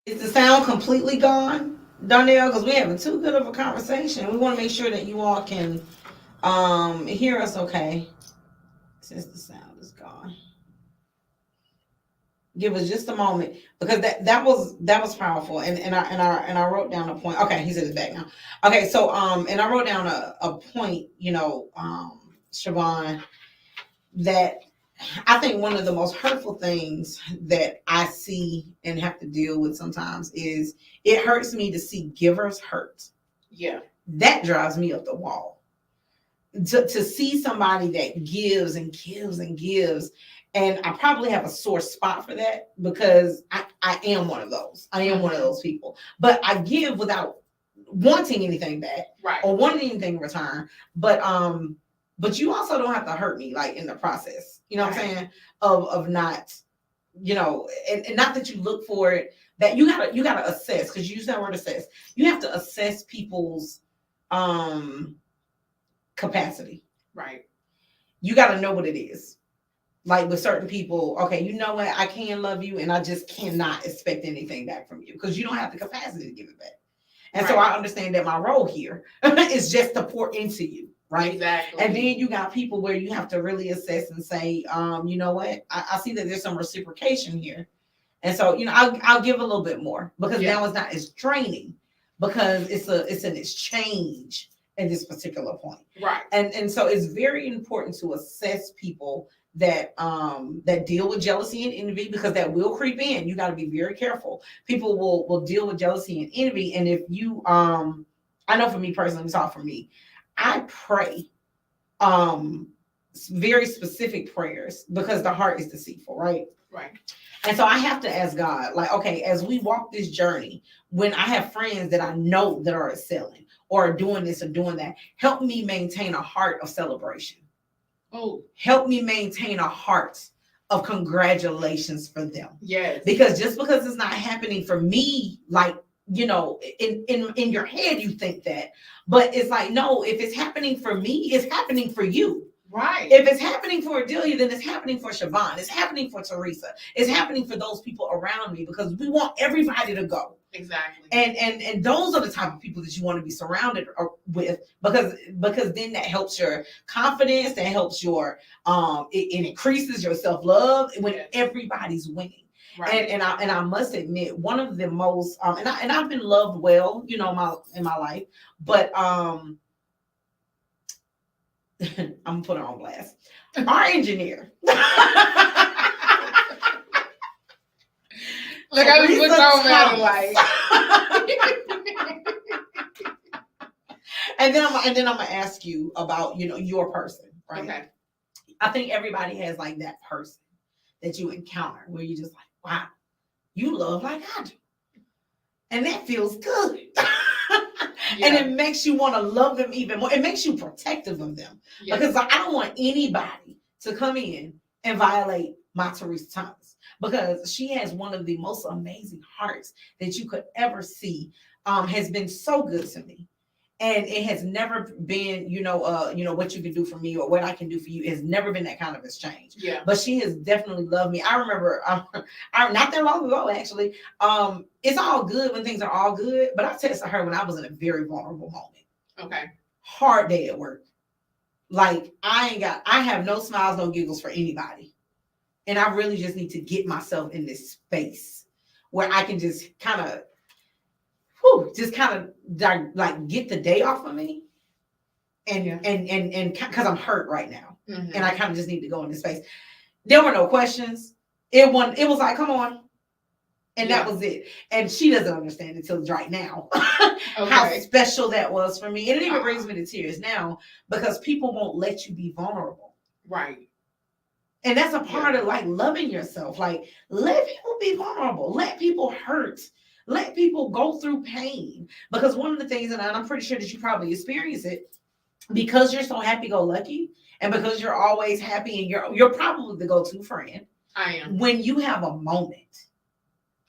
Is the sound completely gone, Darnell? Because we're having too good of a conversation. We want to make sure that you all can hear us okay. Since the sound is gone. Give us just a moment because that was powerful and I wrote down a point. Okay, he said it's back now. Okay, so and I wrote down a point, Shavonne, that I think one of the most hurtful things that I see and have to deal with sometimes is it hurts me to see givers hurt. Yeah. That drives me up the wall. To see somebody that gives and gives and gives. And I probably have a sore spot for that because I am one of those. I am one of those people. But I give without wanting anything back, right, or wanting anything in return. But you also don't have to hurt me like in the process. You know what I'm saying? Of not, and not that you look for it, that you gotta assess, because you use that word assess. You have to assess people's capacity. Right. You gotta know what it is. Like with certain people, okay, you know what? I can love you and I just cannot expect anything back from you because you don't have the capacity to give it back. And so I understand that my role here is just to pour into you, right? Exactly. And then you got people where you have to really assess and say, you know what? I see that there's some reciprocation here. And so, I'll give a little bit more because now it's not as draining because it's an exchange at this particular point. Right. And so it's very important to assess people that deal with jealousy and envy, because that will creep in. You got to be very careful. People will deal with jealousy and envy. And if you I know for me personally, talk for me, I pray very specific prayers because the heart is deceitful, right? Right. And so I have to ask God, like, okay, as we walk this journey, when I have friends that I know that are excelling or doing this or doing that, help me maintain a heart of celebration. Oh, help me maintain a heart of congratulations for them. Yes. Because just because it's not happening for me, like, in your head, you think that, but it's like, no, if it's happening for me, it's happening for you. Right. If it's happening for Adelia, then it's happening for Shavonne. It's happening for Teresa. It's happening for those people around me because we want everybody to go. Exactly. And those are the type of people that you want to be surrounded with because then that helps your confidence, that helps your it increases your self-love when everybody's winning. Right. And I must admit, one of the most and I've been loved well, in my life, but I'm gonna put her on blast. Our engineer. Look, I was looking over at her like. and then I'm gonna ask you about your person, right? Okay. I think everybody has like that person that you encounter where you're just like, wow, you love like I do, and that feels good. And it makes you want to love them even more. It makes you protective of them because I don't want anybody to come in and violate my Teresa Thomas, because she has one of the most amazing hearts that you could ever see. Has been so good to me, and it has never been what you can do for me or what I can do for you. It has never been that kind of exchange. Yeah, but she has definitely loved me. I remember not that long ago, actually. It's all good when things are all good, but I texted her when I was in a very vulnerable moment. Okay, hard day at work. Like I have no smiles, no giggles for anybody. And I really just need to get myself in this space where I can just kind of like get the day off of me. And because I'm hurt right now. Mm-hmm. And I kind of just need to go in this space. There were no questions. It was like, come on. And that was it. And she doesn't understand until right now how special that was for me. And it even brings me to tears now because people won't let you be vulnerable. Right. And that's a part of like loving yourself. Like, let people be vulnerable, let people hurt, let people go through pain. Because one of the things, and I'm pretty sure that you probably experience it, because you're so happy-go-lucky, and because you're always happy, and you're probably the go-to friend. I am. When you have a moment,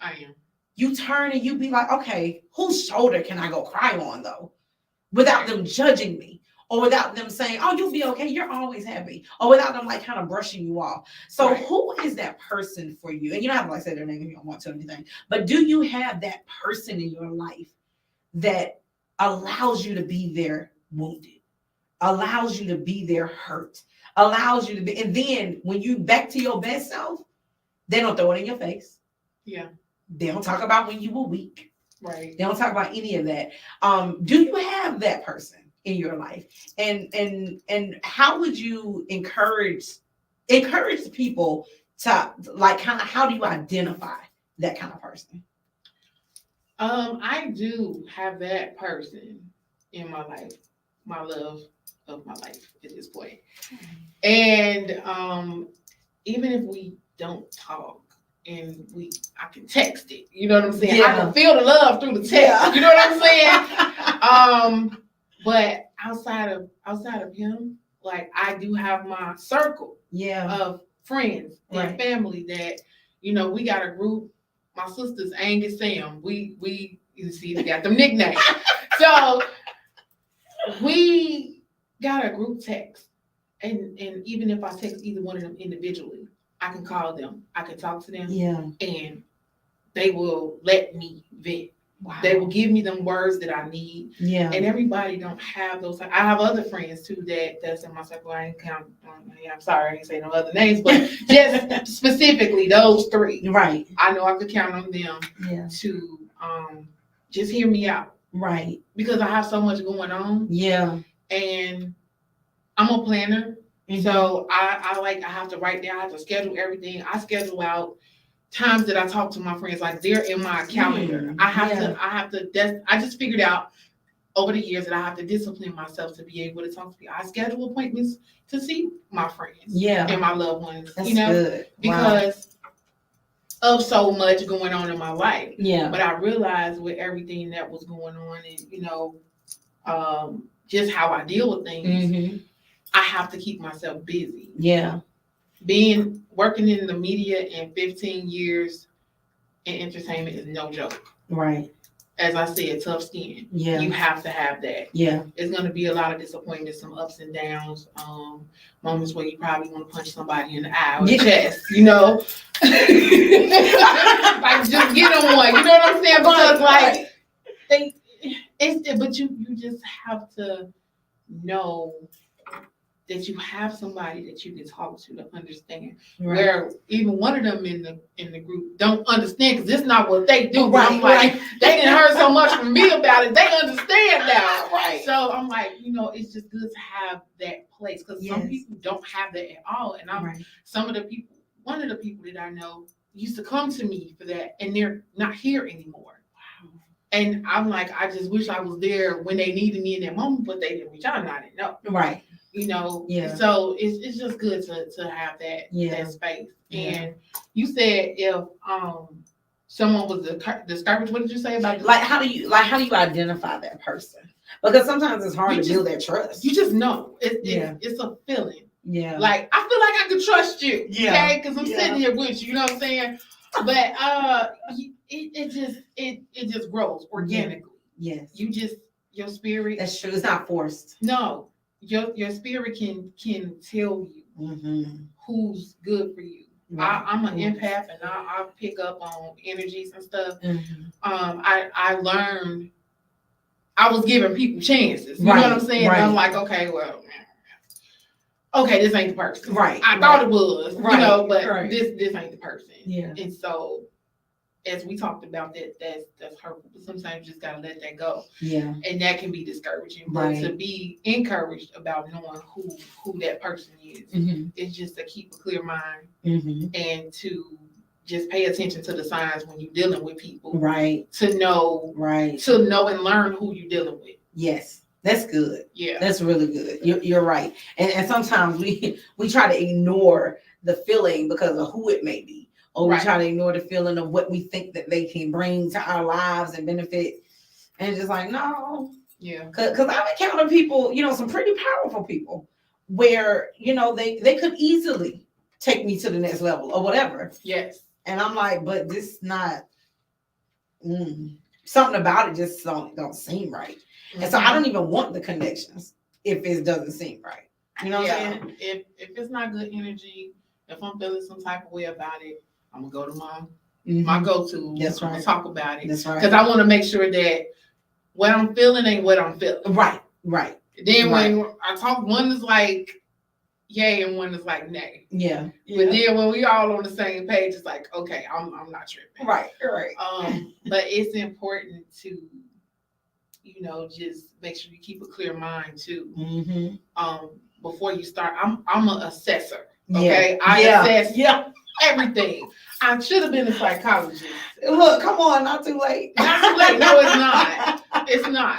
I am. you turn and you be like, okay, whose shoulder can I go cry on though, without them judging me? Or without them saying, oh, you'll be okay, you're always happy. Or without them like kind of brushing you off. So who is that person for you? And you don't have to like say their name if you don't want to or anything. But do you have that person in your life that allows you to be there wounded, allows you to be there hurt, allows you to be, and then when you back to your best self, they don't throw it in your face. Yeah. They don't talk about when you were weak. Right. They don't talk about any of that. Do you have that person in your life? And how would you encourage people to like kind of, how do you identify that kind of person? I do have that person in my life, my love of my life at this point. And even if we don't talk and I can text it, you know what I'm saying? I can feel the love through the text, you know what I'm saying? But outside of him, like I do have my circle of friends and family that, you know, we got a group. My sister's Angus Sam. We you see they got them nicknames. So we got a group text. And even if I text either one of them individually, I can call them. I can talk to them. Yeah. And they will let me vent. Wow. They will give me them words that I need. Yeah. And everybody don't have those. I have other friends too that's in my circle. I ain't count. I'm sorry, I ain't say no other names, but just specifically those three. Right. I know I could count on them to just hear me out. Right. Because I have so much going on. Yeah. And I'm a planner. Mm-hmm. So I have to write down, I have to schedule everything. I schedule out times that I talk to my friends, like they're in my calendar. I just figured out over the years that I have to discipline myself to be able to talk to people. I schedule appointments to see my friends and my loved ones. That's good. Because of so much going on in my life. Yeah. But I realized with everything that was going on and, just how I deal with things, I have to keep myself busy. Yeah. Working in the media in 15 years in entertainment is no joke. Right. As I said, tough skin. Yeah. You have to have that. Yeah. It's going to be a lot of disappointments, some ups and downs, moments where you probably want to punch somebody in the eye or the chest, you know? Like, just get them one, you know what I'm saying? Because, but you just have to know that you have somebody that you can talk to understand. Right. Where even one of them in the group don't understand because it's not what they do. Right. I'm like, they didn't heard so much from me about it. They understand now. Right. So I'm like, it's just good to have that place because some people don't have that at all. And one of the people that I know used to come to me for that, and they're not here anymore. Wow. And I'm like, I just wish I was there when they needed me in that moment, but they didn't reach out and I didn't know. Right. So it's just good to have that space. Yeah. And you said if someone was discouraged, what did you say about this? How do you identify that person? Because sometimes it's hard to build that trust. You just know it's a feeling. Yeah. Like I feel like I can trust you. Yeah. Okay, because I'm sitting here with you. You know what I'm saying? But it just grows organically. Yes. Your spirit. That's true. It's not forced. No. Your spirit can tell you who's good for you. Right. I'm an empath and I pick up on energies and stuff. I learned I was giving people chances. You know what I'm saying? Right. I'm like, okay, this ain't the person. Right. I thought it was, but this ain't the person. Yeah. And so as we talked about that's hurtful, but sometimes you just gotta let that go. Yeah. And that can be discouraging. Right. But to be encouraged about knowing who that person is, is just to keep a clear mind and to just pay attention to the signs when you're dealing with people. Right. To know and learn who you're dealing with. Yes. That's good. Yeah. That's really good. You're right. And sometimes we try to ignore the feeling because of who it may be. Or we Right. try to ignore the feeling of what we think that they can bring to our lives and benefit. And it's just like, no. Yeah. Because I've encountered people, some pretty powerful people where, they could easily take me to the next level or whatever. Yes. And I'm like, but this not, something about it just don't seem right. Mm-hmm. And so I don't even want the connections if it doesn't seem right. You know what I'm saying? If it's not good energy, if I'm feeling some type of way about it, I'm gonna go to my go-to. That's right. I'm gonna talk about it. That's right. Because I want to make sure that what I'm feeling ain't what I'm feeling. Right. Right. Then when I talk, one is like yay and one is like nay. Yeah. But then when we all on the same page, it's like, okay, I'm not tripping. Right. But it's important to, just make sure you keep a clear mind too. Mm-hmm. Before you start, I'm an assessor. Okay. I assess everything. I should have been a psychologist. Look, come on, not too late. Not too late. No, it's not. It's not.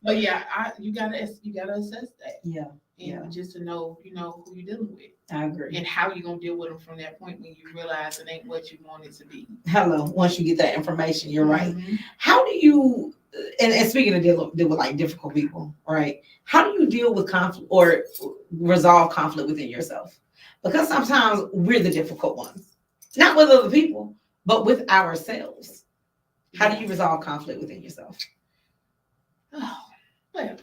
But yeah, you gotta assess that. Yeah. And just to know, who you're dealing with. I agree. And how you're gonna deal with them from that point when you realize it ain't what you want it to be. Hello. Once you get that information, you're right. Mm-hmm. How do you and speaking of deal with like difficult people, right? How do you deal with conflict or resolve conflict within yourself? Because sometimes we're the difficult ones. Not with other people, but with ourselves. How do you resolve conflict within yourself? Oh, well.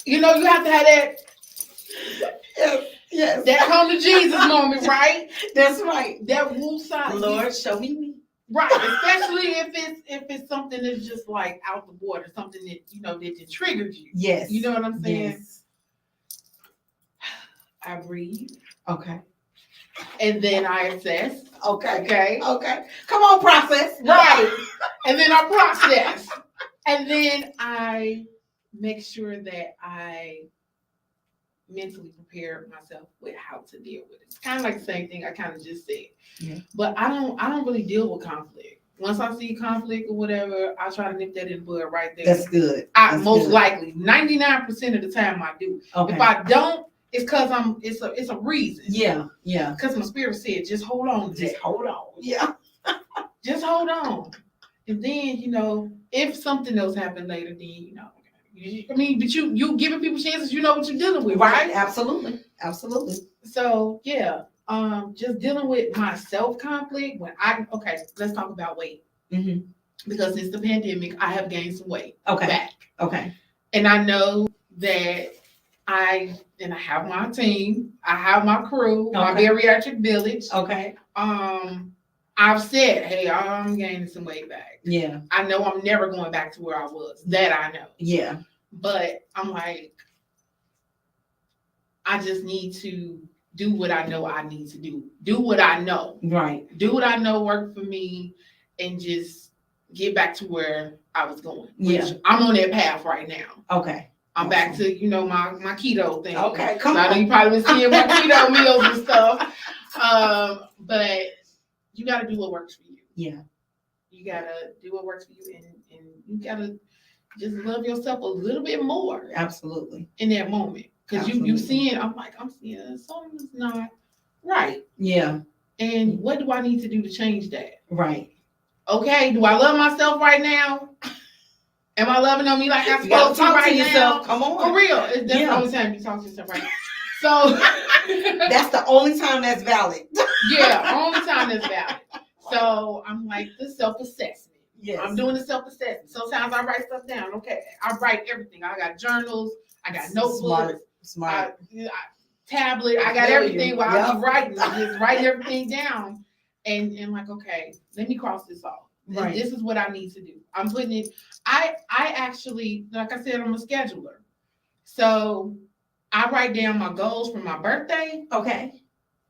You have to have that. Yes. That come to Jesus moment, right? That's right. That woo side. Lord, show me. Right, especially if it's something that's just like out the water, something that that triggered you. Yes. You know what I'm saying? Yes. I breathe. Okay. And then I assess. Okay. Come on, process. Right. And then I process. And then I make sure that I mentally prepare myself with how to deal with it. It's kind of like the same thing I kind of just said. Yeah. But I don't really deal with conflict. Once I see conflict or whatever, I try to nip that in the bud right there. That's good. Most likely, 99% of the time I do. Okay. If I don't, it's because it's a reason. Yeah. Because my spirit said, just hold on. Just hold on. Yeah. Just hold on. And then, if something else happened later, then but you giving people chances, you know what you're dealing with, right? Absolutely. So yeah, just dealing with my self conflict let's talk about weight. Mm-hmm. Because since the pandemic, I have gained some weight back. Okay. And I know that I have my team, I have my crew, my bariatric village. Okay. I've said, hey, I'm gaining some weight back. Yeah. I know I'm never going back to where I was. That I know. Yeah. But I'm like, I just need to do what I know I need to do. Do what I know. Right. Do what I know worked for me and just get back to where I was going. Yeah. I'm on that path right now. Okay. I'm back to, my keto thing. Okay, come on. I know you probably been seeing my keto meals and stuff. But you got to do what works for you. Yeah. You got to do what works for you. And you got to just love yourself a little bit more. Absolutely. In that moment. Because you seeing, I'm seeing something's not right. Yeah. And what do I need to do to change that? Right. Okay. Do I love myself right now? Am I loving on me like I'm supposed to right now? Come on. For real. That's the only time you talk to yourself right now. So that's the only time that's valid. Yeah, only time that's valid. So I'm like the self-assessment. Yes. I'm doing the self-assessment. Sometimes I write stuff down. Okay. I write everything. I got journals. I got notebooks. Smart. Tablet. I got everything while I'm writing. I'm just writing everything down. And like, okay, let me cross this off. Right. This is what I need to do. I'm putting it. I actually, like I said, I'm a scheduler. So I write down my goals for my birthday. Okay.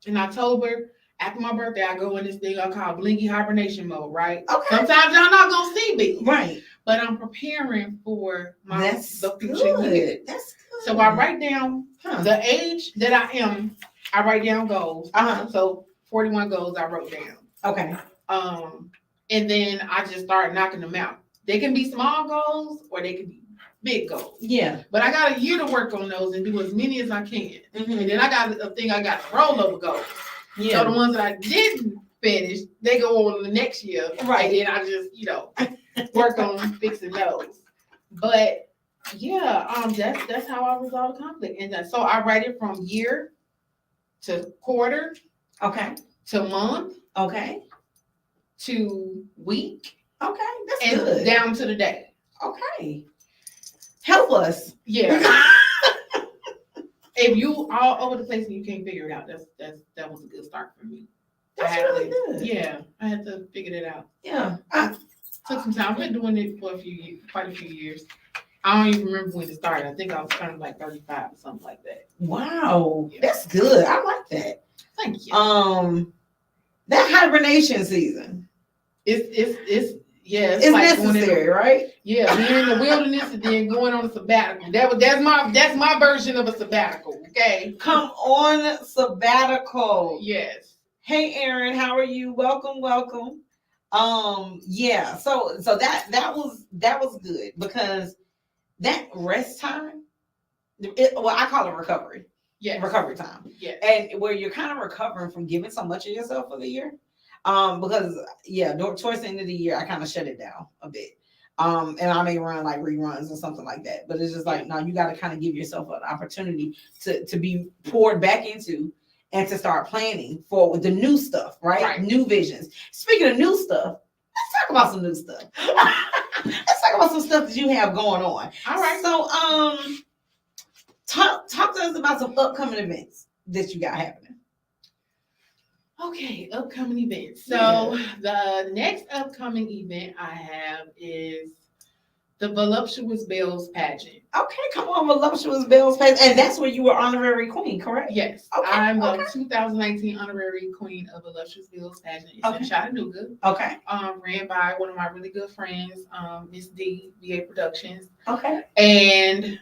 In October, after my birthday, I go in this thing I call blinky hibernation mode, right? Okay. Sometimes y'all not gonna see me. Right. But I'm preparing for the future. Good. That's good. So I write down the age that I am. I write down goals. So 41 goals I wrote down. Okay. And then I just start knocking them out. They can be small goals or they can be big goals. Yeah. But I got a year to work on those and do as many as I can. Mhm. And then I got a thing I got to rollover goals. Yeah. So the ones that I didn't finish, they go on the next year. Right. And then I just, work on fixing those. But yeah, that's how I resolve conflict. And so I write it from year to quarter Okay. to month Okay. to week Okay. That's and good. down to the day. Okay. Help us. Yeah. If you all over the place and you can't figure it out, that was a good start for me. That's really good. Yeah, I had to figure it out. Yeah. Took some time. I've been doing it for quite a few years. I don't even remember when it started. I think I was kind of like 35 or something like that. Wow. Yeah. That's good. I like that. Thank you. That hibernation season. It's It's like necessary, right? Yeah, being in the wilderness and then going on a sabbatical. That's my version of a sabbatical. Okay. Come on sabbatical. Yes. Hey Aaron, how are you? Welcome. Yeah. So that was good because that rest time, I call it recovery. Yeah. Recovery time. Yeah. And where you're kind of recovering from giving so much of yourself for the year. Because towards the end of the year, I kind of shut it down a bit. And I may run like reruns or something like that. But it's just like, no, you got to kind of give yourself an opportunity to be poured back into and to start planning for the new stuff, right? New visions. Speaking of new stuff, let's talk about some new stuff. Let's talk about some stuff that you have going on. All right. So, talk to us about some upcoming events that you got happening. Okay, upcoming events. So the next upcoming event I have is the Voluptuous Bells pageant. Okay, come on, Voluptuous Bells pageant. And that's where you were honorary queen, correct? Yes. Okay. I'm the 2019 honorary queen of Voluptuous Bells pageant. It's in Chattanooga. Okay. Ran by one of my really good friends, Miss D, VA Productions. Okay. And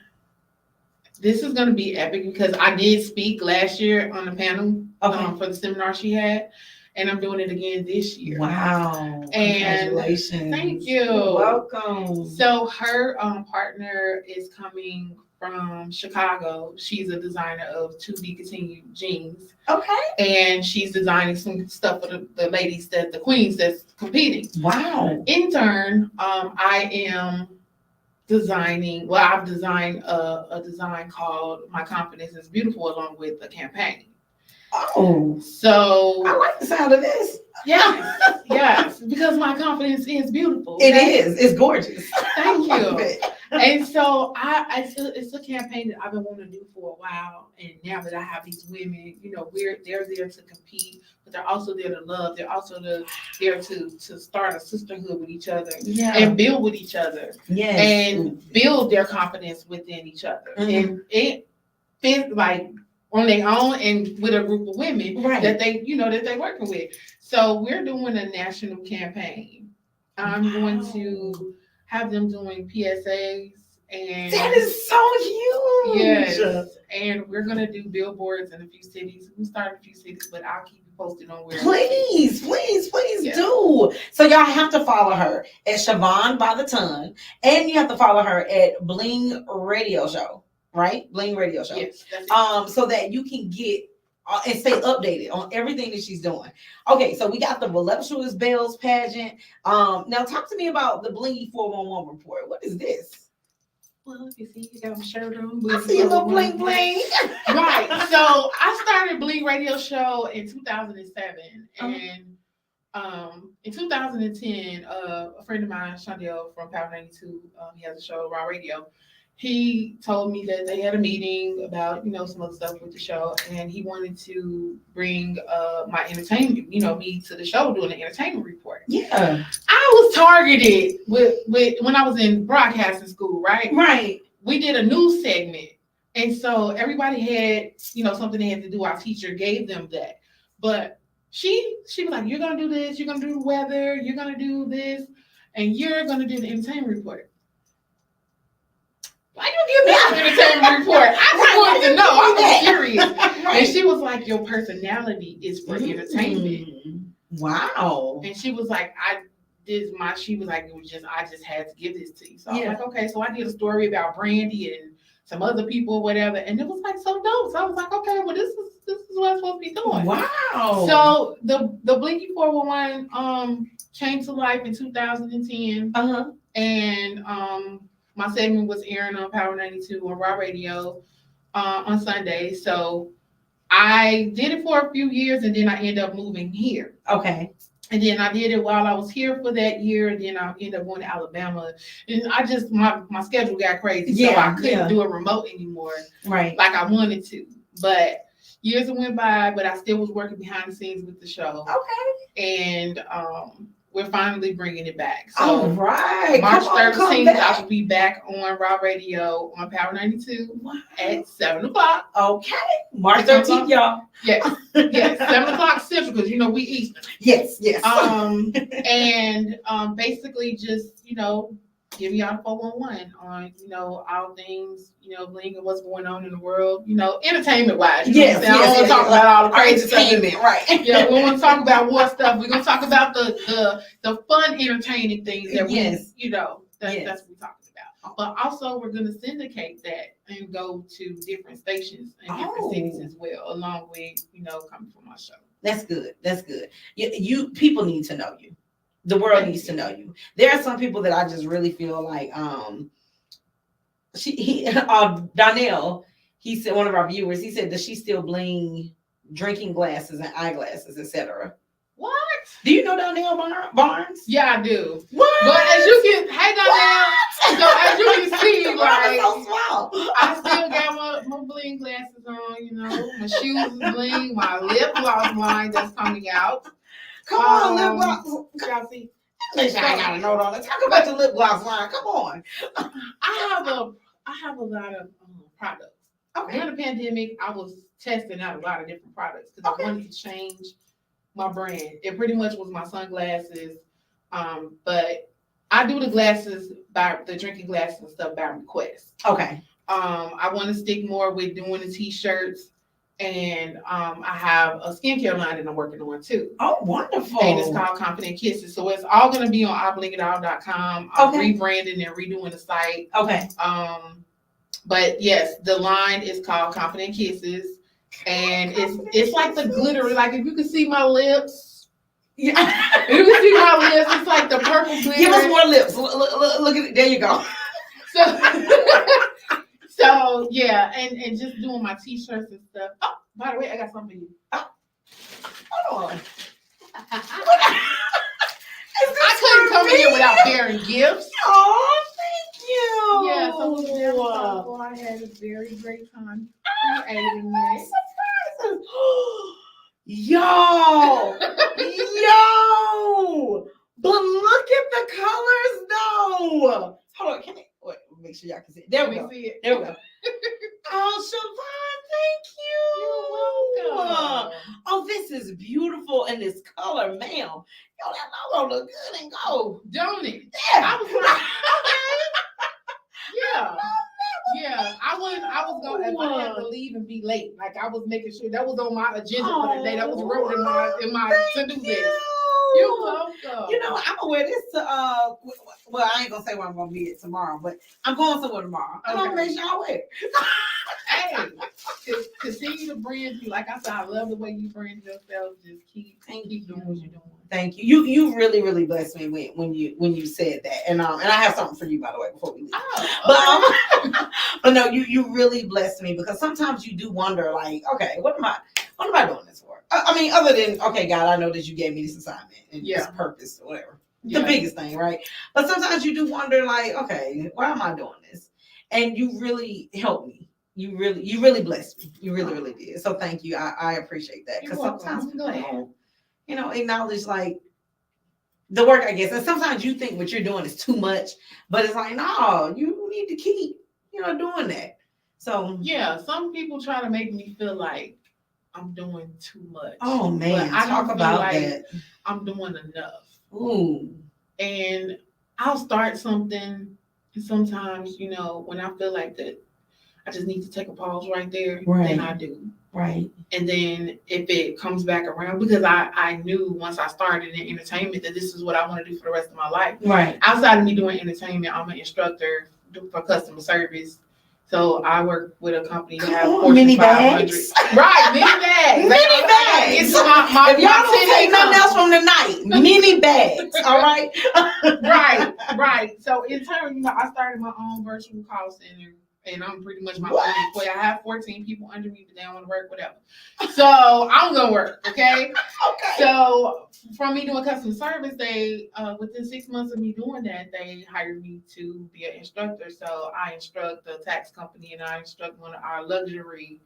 this is going to be epic because I did speak last year on the panel for the seminar she had, and I'm doing it again this year. Wow. And congratulations. Thank you. You're welcome. So her partner is coming from Chicago. She's a designer of To Be Continued jeans. Okay. And she's designing some stuff for the ladies, the queens that's competing. Wow. In turn, I am designing, I've designed a design called My Confidence is Beautiful along with a campaign. Oh, so I like the sound of this. Yes, because my confidence is beautiful. It is. It's gorgeous. Thank you. And so it's a campaign that I've been wanting to do for a while. And now that I have these women, they're there to compete, but they're also there to love. They're also there to start a sisterhood with each other and build with each other. Yes. And build their confidence within each other. Mm-hmm. And it fits like on their own and with a group of women that they're working with. So we're doing a national campaign. I'm going to have them doing PSAs, and that is so huge. Yes, and we're gonna do billboards in a few cities. We started a few cities, but I'll keep you posted on where. Please do. So y'all have to follow her at Shavonne by the ton, and you have to follow her at Bling Radio Show. Right? Bling Radio Show. Yes. So that you can get and stay updated on everything that she's doing. Okay, so we got the Voluptuous Bells pageant. Now talk to me about the Blingy 411 report. What is this? Well, if you see, you got my shirt on. I see a little bling bling. Right. So I started Bling Radio Show in 2007, and in 2010, a friend of mine, Shondell from Power 92, he has a show, Raw Radio. He told me that they had a meeting about, some other stuff with the show, and he wanted to bring my entertainment, me to the show doing an entertainment report. Yeah. I was targeted with when I was in broadcasting school, right? Right. We did a news segment, and so everybody had, something they had to do. Our teacher gave them that. But she was like, you're going to do this, you're going to do the weather, you're going to do this, and you're going to do the entertainment report. Why you give me an entertainment report? I wanted to know. I was curious. Right. And she was like, your personality is for entertainment. Wow. And she was like, she was like, I just had to give this to you. So I was Yeah. like, okay. So I did a story about Brandy and some other people, whatever, and it was like so dope. So I was like, okay, well, this is what I'm supposed to be doing. Wow. So the Blinky 411 came to life in 2010, and my segment was airing on Power 92 on Raw Radio on Sunday. So I did it for a few years, and then I ended up moving here. Okay. And then I did it while I was here for that year, and then I ended up going to Alabama. And I just, my schedule got crazy, so I couldn't do it remote anymore, right, like I wanted to. But years went by, but I still was working behind the scenes with the show. Okay. And we're finally bringing it back. So all right. March 13th, I will be back on Raw Radio on Power 92 at 7 o'clock. Okay. March 13th, y'all. Yes. Yes. 7 o'clock Central, because we Eastern. Yes, yes. And basically just, giving y'all the 411 on, all things, bling and what's going on in the world, entertainment wise. Yes, I don't want to talk about all the crazy entertainment, right? Yeah, we want to talk about war stuff. We're gonna talk about the fun, entertaining things that we, that's what we're talking about. But also, we're gonna syndicate that and go to different stations and different cities as well, along with coming from our show. That's good. That's good. You people need to know you. The world needs to know you. There are some people that I just really feel like Donnell, he said, one of our viewers, he said, does she still bling drinking glasses and eyeglasses, etc.? What? Do you know Donnell Barnes? Yeah, I do. What? But as you can, hey Donnell, so as you can see, like, so small. I still got my bling glasses on, my shoes is bling, my lip gloss line that's coming out. Come on, lip gloss. Y'all see? Listen, I gotta know all that. Talk about your lip gloss line. Come on. I have a lot of products. Okay. During the pandemic, I was testing out a lot of different products because I wanted to change my brand. It pretty much was my sunglasses, but I do the glasses the drinking glasses and stuff by request. Okay. I want to stick more with doing the t-shirts. And I have a skincare line that I'm working on too. Oh, wonderful. And it's called Confident Kisses. So it's all going to be on iblingitall.com. I'm rebranding and redoing the site. Okay. But yes, the line is called Confident Kisses. And it's like the glitter. Like if you can see my lips. Yeah. If you can see my lips, it's like the purple glitter. Give us more lips. Look at it. There you go. So yeah, and just doing my t-shirts and stuff. Oh, by the way, I got something for you. Oh. Hold on. I couldn't come here without bearing gifts. Oh, thank you. Yeah, so I had a very great time creating it. Yo, but look at the colors though. Hold on, can I make sure y'all can see it? There we go. See it. There we go. Oh, Shavonne, thank you. You're welcome. Oh, this is beautiful in this color, ma'am. Yo, that logo look good and gold. Don't it? Yeah. I was like, yeah. Yeah, I was going if I had to leave and be late. Like I was making sure that was on my agenda for the day. That was wrote in my to-do list. You're welcome. I'm gonna wear this to well, I ain't gonna say where I'm gonna be at tomorrow, but I'm going somewhere tomorrow. I'm gonna make sure I wear it. Hey, continue to brand you. Like I said, I love the way you brand yourself. Just keep doing what you're doing. Thank you. You really, really blessed me when you said that. And I have something for you, by the way, before we leave. But no, you really blessed me, because sometimes you do wonder, like, okay, what am I doing this for? I mean, other than, okay, God, I know that you gave me this assignment and this purpose or whatever. The biggest thing, right? But sometimes you do wonder, like, okay, why am I doing this? And you really helped me. You really blessed me. You really, really did. So thank you. I appreciate that. Because sometimes people don't, acknowledge, like, the work, I guess. And sometimes you think what you're doing is too much, but it's like, no, you need to keep, doing that. So yeah, some people try to make me feel like I'm doing too much. Oh man, I talk about like that. I'm doing enough. Ooh. And I'll start something, and sometimes, when I feel like that, I just need to take a pause right there, Right. then I do. Right. And then if it comes back around, because I knew once I started in entertainment that this is what I want to do for the rest of my life. Right. Outside of me doing entertainment, I'm an instructor for customer service. So I work with a company that have Fortune mini 500. bags. Right, mini bags. Mini bags. It's my If y'all don't take nothing else from the night, mini bags. All right. Right. So in turn, I started my own virtual call center, and I'm pretty much my own employee. I have 14 people under me, but they don't want to work, whatever. So I'm gonna work, okay? Okay. So from me doing customer service, they within 6 months of me doing that, they hired me to be an instructor. So I instruct the tax company, and I instruct one of our luxury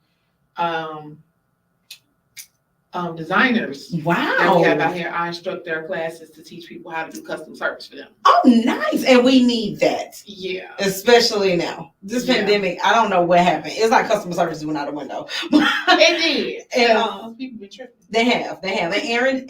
designers. Wow. That we have out here. I instruct their classes to teach people how to do customer service for them. Oh, nice. And we need that. Yeah. Especially now. This pandemic, I don't know what happened. It's like customer service went out the window. It did. And people been tripping. They have. And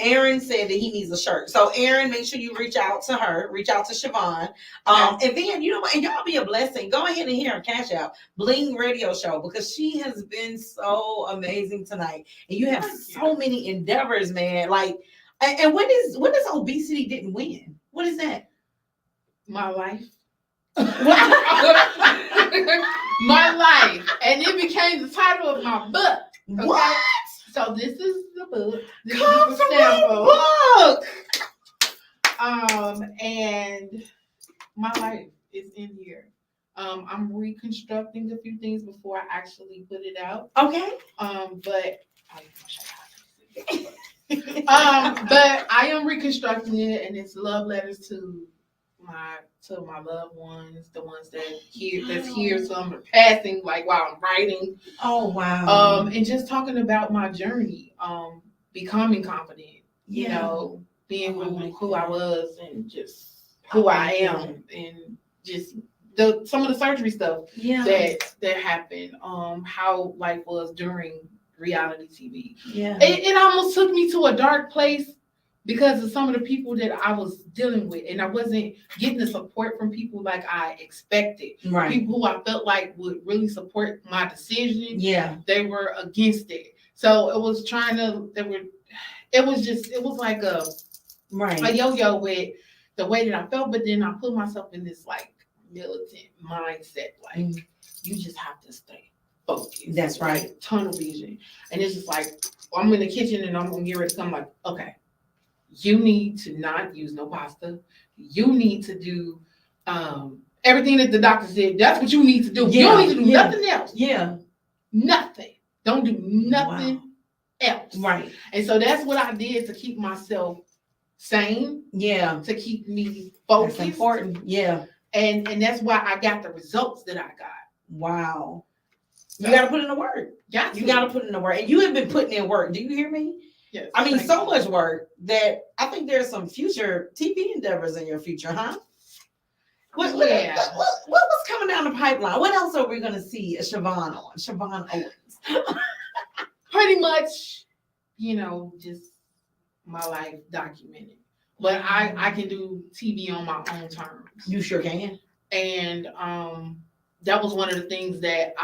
Aaron said that he needs a shirt. So Aaron, make sure you reach out to her, reach out to Shavonne. And then, you know what, and y'all be a blessing. Go ahead and hear her cash out Bling Radio Show, because she has been so amazing tonight. And you have so many endeavors, man. Like, and what is obesity didn't win? What is that? My life. My life. And it became the title of my book. Okay? What? So this is the book. This Come is the from sample. book. And my life is in here. I'm reconstructing a few things before I actually put it out. Okay. But I am reconstructing it, and it's love letters to my loved ones, the ones that's here. Some are passing, like while I'm writing. Oh wow. And just talking about my journey, becoming confident, you know, being who I was, and just who I am, and just some of the surgery stuff that happened, how life was during reality TV. Yeah. It almost took me to a dark place because of some of the people that I was dealing with, and I wasn't getting the support from people like I expected. Right. People who I felt like would really support my decision. Yeah. They were against it. So it was it was like a yo-yo with the way that I felt, but then I put myself in this like militant mindset, like you just have to stay focused. That's right. Like, tunnel vision. And it's just like, I'm in the kitchen and I'm gonna get ready to come, like, okay, you need to not use no pasta. You need to do everything that the doctor said. That's what you need to do. You don't need to do nothing else. Yeah. Nothing. Don't do nothing else. Right. And so that's what I did to keep myself sane. Yeah. To keep me focused. That's important. Yeah. And that's why I got the results that I got. Wow. You got to put in the work. You got to put in the work. And you have been putting in work. Do you hear me? Yes. I mean, so much work that I think there's some future TV endeavors in your future, huh? What was coming down the pipeline? What else are we going to see Shavonne on? Shavonne Owens. Pretty much, you know, just my life documented. But I can do TV on my own terms. You sure can. And that was one of the things that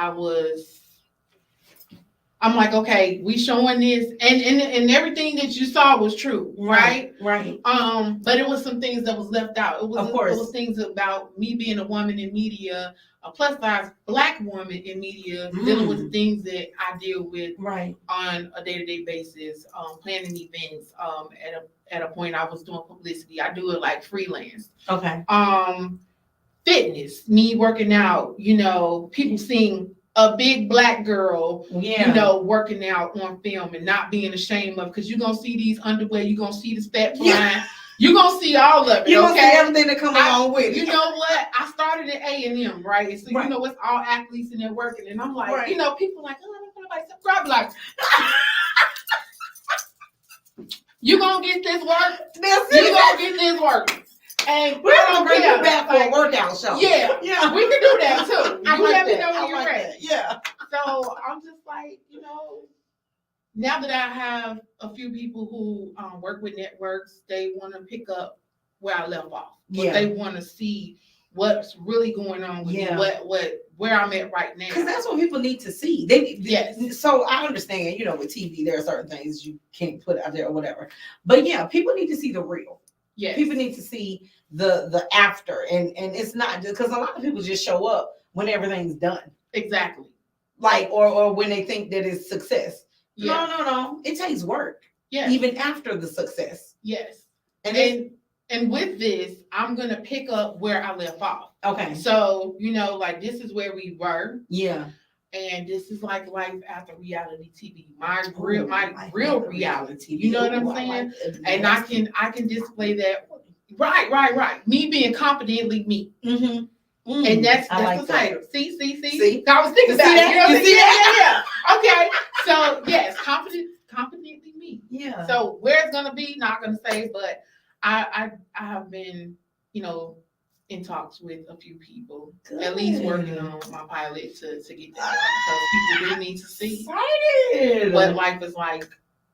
I'm like, okay, we showing this, and everything that you saw was true, right? Right. But it was some things that was left out. It was things about me being a woman in media, a plus size Black woman in media, dealing with the things that I deal with on a day-to-day basis, planning events. At a point, I was doing publicity. I do it like freelance. Okay. Fitness, me working out. You know, people seeing a big Black girl, you know, working out on film and not being ashamed of, because you're gonna see these underwear, you're gonna see the step line, you're gonna see all of it. You're gonna see everything that comes along with it. You know what? I started at A&M, right? So you know, it's all athletes and they're working, and I'm like, you know, people like, oh, I don't know nobody subscribe. Like, you gonna get this work? You gonna get this work? And we're gonna bring you back for a workout show. Yeah, we can do that too. You let me know when you're ready. Yeah. So I'm just like, you know, now that I have a few people who work with networks, they want to pick up where I left off. But they want to see what's really going on with me, where I'm at right now. Because that's what people need to see. Yes. So I understand, with TV, there are certain things you can't put out there or whatever. But yeah, people need to see the real. Yes. People need to see the after. And it's not just because a lot of people just show up when everything's done. Exactly. Like, or when they think that it's success. Yeah. No. It takes work. Yes. Even after the success. Yes. And with this, I'm gonna pick up where I left off. Okay. So, like this is where we were. Yeah. And this is like life after reality TV. My real reality. TV. You know what I'm saying? And I can display that. Right. Me being confidently me. Mm-hmm. And that's like the that. title. See? I was thinking about that? it. Yeah. Okay. So yes, confidently me. Yeah. So where it's gonna be, not gonna say, but I have been, in talks with a few people, at least working on my pilot to get that done, because people do need to see what life is like,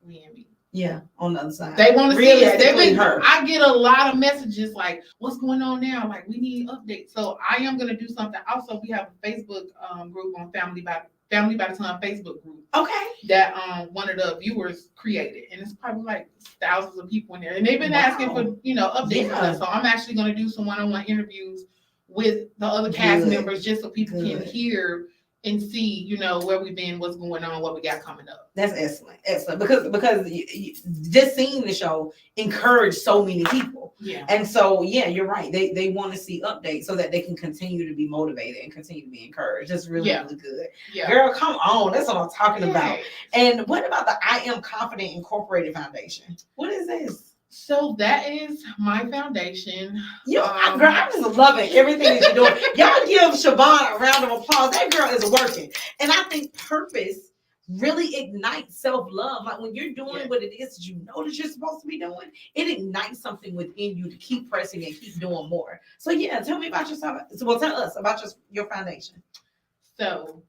me and me. Yeah, on the other side. They want to see it. Her. I get a lot of messages like, what's going on now? Like, we need updates. So I am going to do something. Also, we have a Facebook group on Family by the Time Facebook group. Okay. That one of the viewers created. And it's probably like thousands of people in there. And they've been asking for, updates on that. So I'm actually going to do some one-on-one interviews with the other cast members just so people can hear and see, where we've been, what's going on, what we got coming up. That's excellent. Because just seeing the show encouraged so many people. Yeah. And so, yeah, you're right. They want to see updates so that they can continue to be motivated and continue to be encouraged. That's really, really good. Yeah. Girl, come on. That's what I'm talking about. And what about the I Am Confident Incorporated Foundation? What is this? So that is my foundation. Girl, I'm just loving everything that you're doing. Y'all give Shavonne a round of applause. That girl is working. And I think purpose really ignites self-love. Like when you're doing what it is that you know that you're supposed to be doing, it ignites something within you to keep pressing and keep doing more. So yeah, tell me about yourself. Well, tell us about your foundation. So,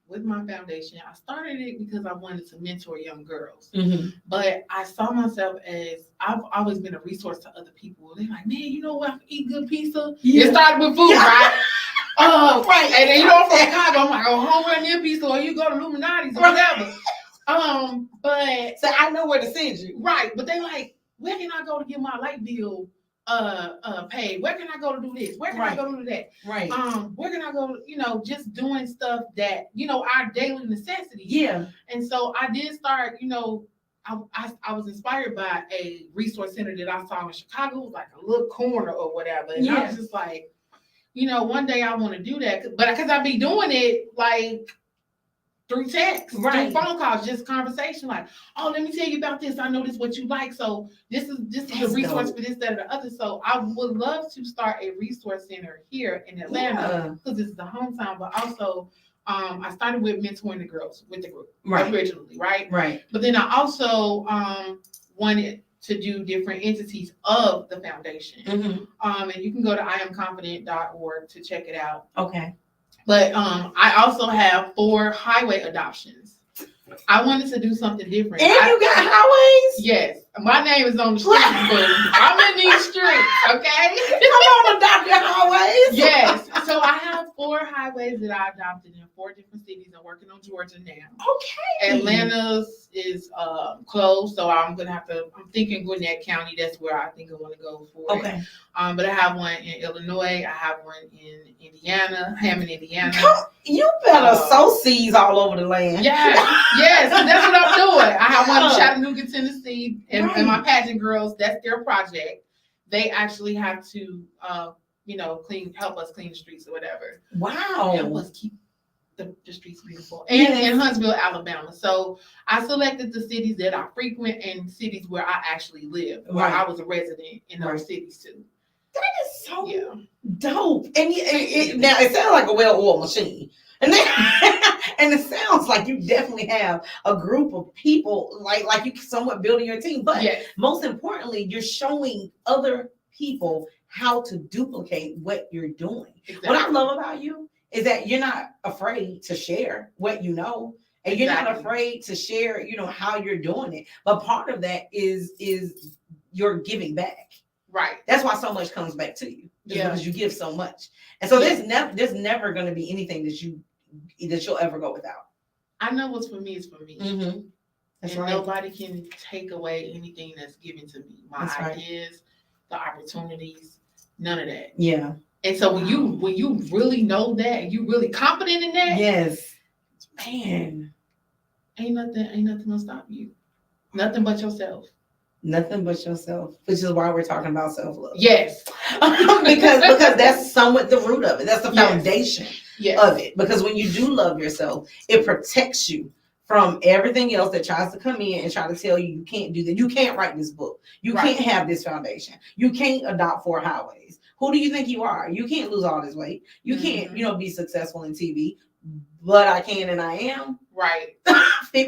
with my foundation, I started it because I wanted to mentor young girls. Mm-hmm. But I saw myself as I've always been a resource to other people. They're like, man, you know what? I can eat good pizza. Yeah. It started with food, right? Right. And then I'm from Chicago. I'm like, homeware near pizza, or you go to Illuminati's or whatever. But so I know where to send you. Right. But they like, where can I go to get my light bill paid? Where can I go to do this? Where can I go to do that? Right. Where can I go, just doing stuff that, our daily necessities. Yeah. And so I did start, I was inspired by a resource center that I saw in Chicago. It was like a little corner or whatever. And I was just like, one day I want to do that. But because I be doing it like through text, through phone calls, just conversation, like, oh, let me tell you about this. I know this is what you like. So this is a resource for this, that, or the other. So I would love to start a resource center here in Atlanta because this is the hometown, but also I started with mentoring the girls with the group originally, right? Right. But then I also wanted to do different entities of the foundation. Mm-hmm. And you can go to iamconfident.org to check it out. Okay. But I also have 4 highway adoptions. I wanted to do something different. And you got highways? Yes. My name is on the streets, but I'm in these streets, okay? Come on, adopt your highways. Yes. So I have 4 highways that I adopted in 4 different cities. I'm working on Georgia now. Okay. Atlanta's is closed, so I'm thinking Gwinnett County. That's where I think I want to go for it. Okay. But I have one in Illinois. I have one in Indiana, Hammond, Indiana. You better sow seeds all over the land. Yes, that's what I'm doing. I have one in Chattanooga, Tennessee, and my pageant girls. That's their project. They actually have to, help us clean the streets or whatever. Wow. Help us keep the streets beautiful. And in Huntsville, Alabama. So I selected the cities that I frequent and cities where I actually live, where I was a resident in those cities too. That is so dope. And now it sounds like a well-oiled machine. And it sounds like you definitely have a group of people, like you somewhat building your team. But most importantly, you're showing other people how to duplicate what you're doing. Exactly. What I love about you is that you're not afraid to share what you know. And you're not afraid to share, how you're doing it. But part of that is you're giving back. Right. That's why so much comes back to you. just because you give so much. And so there's never going to be anything that you'll ever go without. I know what's for me is for me. Mm-hmm. That's and right. Nobody can take away anything that's given to me. My That's right. ideas, the opportunities, none of that. Yeah. And so when you really know that and you really confident in that, yes, man, ain't nothing gonna stop you. Nothing but yourself. Nothing but yourself, which is why we're talking about self-love. Yes. because that's somewhat the root of it. That's the foundation yes. of it. Because when you do love yourself, it protects you from everything else that tries to come in and try to tell you can't do that. You can't write this book. You can't have this foundation. You can't adopt 4 highways. Who do you think you are? You can't lose all this weight. You can't, be successful in TV. But I can and I am. Right.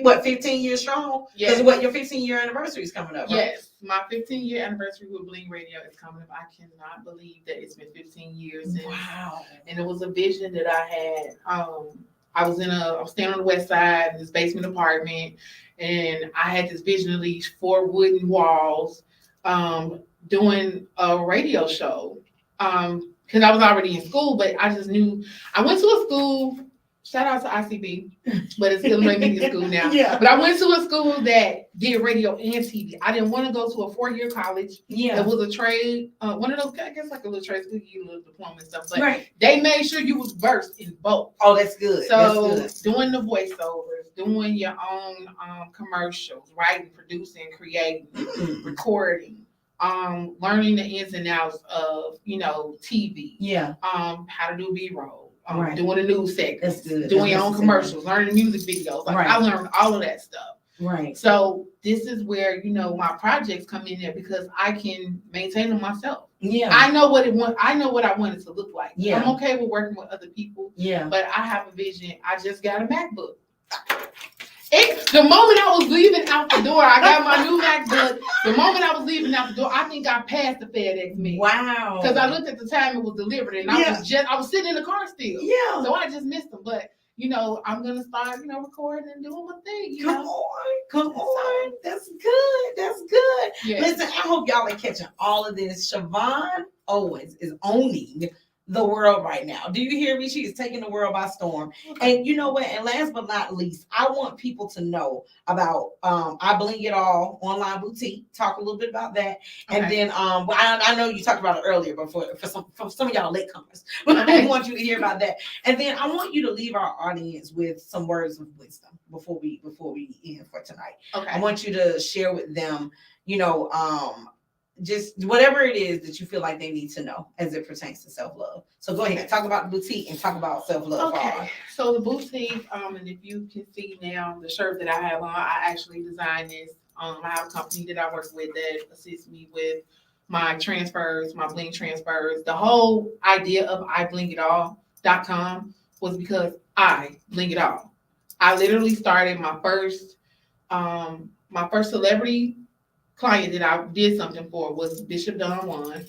What, 15 years strong? Yes. Because your 15-year anniversary is coming up, right? Yes. My 15-year anniversary with Bling Radio is coming up. I cannot believe that it's been 15 years since. Wow. And it was a vision that I had. I was staying on the west side in this basement apartment, and I had this vision of these 4 wooden walls, doing a radio show. Because I was already in school, but I just knew I went to a school. Shout out to ICB, but it's Illinois Media School now. Yeah. But I went to a school that did radio and TV. I didn't want to go to a 4-year college. Yeah. It was a trade, one of those, I guess like a little trade school, you get a little diploma and stuff. But they made sure you was versed in both. Oh, that's good. So that's good. Doing the voiceovers, doing your own commercials, writing, producing, creating, recording, learning the ins and outs of, TV. Yeah. How to do B-roll. Right. Doing the news segments, that's good. doing your own commercials, learning music videos. Like I learned all of that stuff. Right. So this is where, my projects come in there because I can maintain them myself. Yeah. I know what I want it to look like. Yeah. I'm okay with working with other people. Yeah. But I have a vision. I just got a MacBook. The moment I was leaving out the door, I got my new MacBook. The moment I was leaving out the door, I think I passed the FedEx meeting. Wow. Because I looked at the time it was delivered, and I was sitting in the car still. Yeah. So I just missed them. But I'm gonna start, recording and doing my thing. Come on. That's good. Yes. Listen, I hope y'all are catching all of this. Shavonne Owens is owning the world right now. Do you hear me? She is taking the world by storm. And you know what? And last but not least, I want people to know about I Bling It All online boutique. Talk a little bit about that. Okay. And then I know you talked about it earlier, but for some of y'all latecomers, I want you to hear about that. And then I want you to leave our audience with some words of wisdom before we end for tonight. Okay. I want you to share with them, just whatever it is that you feel like they need to know as it pertains to self-love. So go ahead, talk about the boutique and talk about self-love. Okay. So the boutique, and if you can see now the shirt that I have on, I actually designed this. I have a company that I work with that assists me with my transfers, my bling transfers. The whole idea of iblingitall.com was because I bling it all. I literally started my first celebrity client that I did something for was Bishop Don Juan,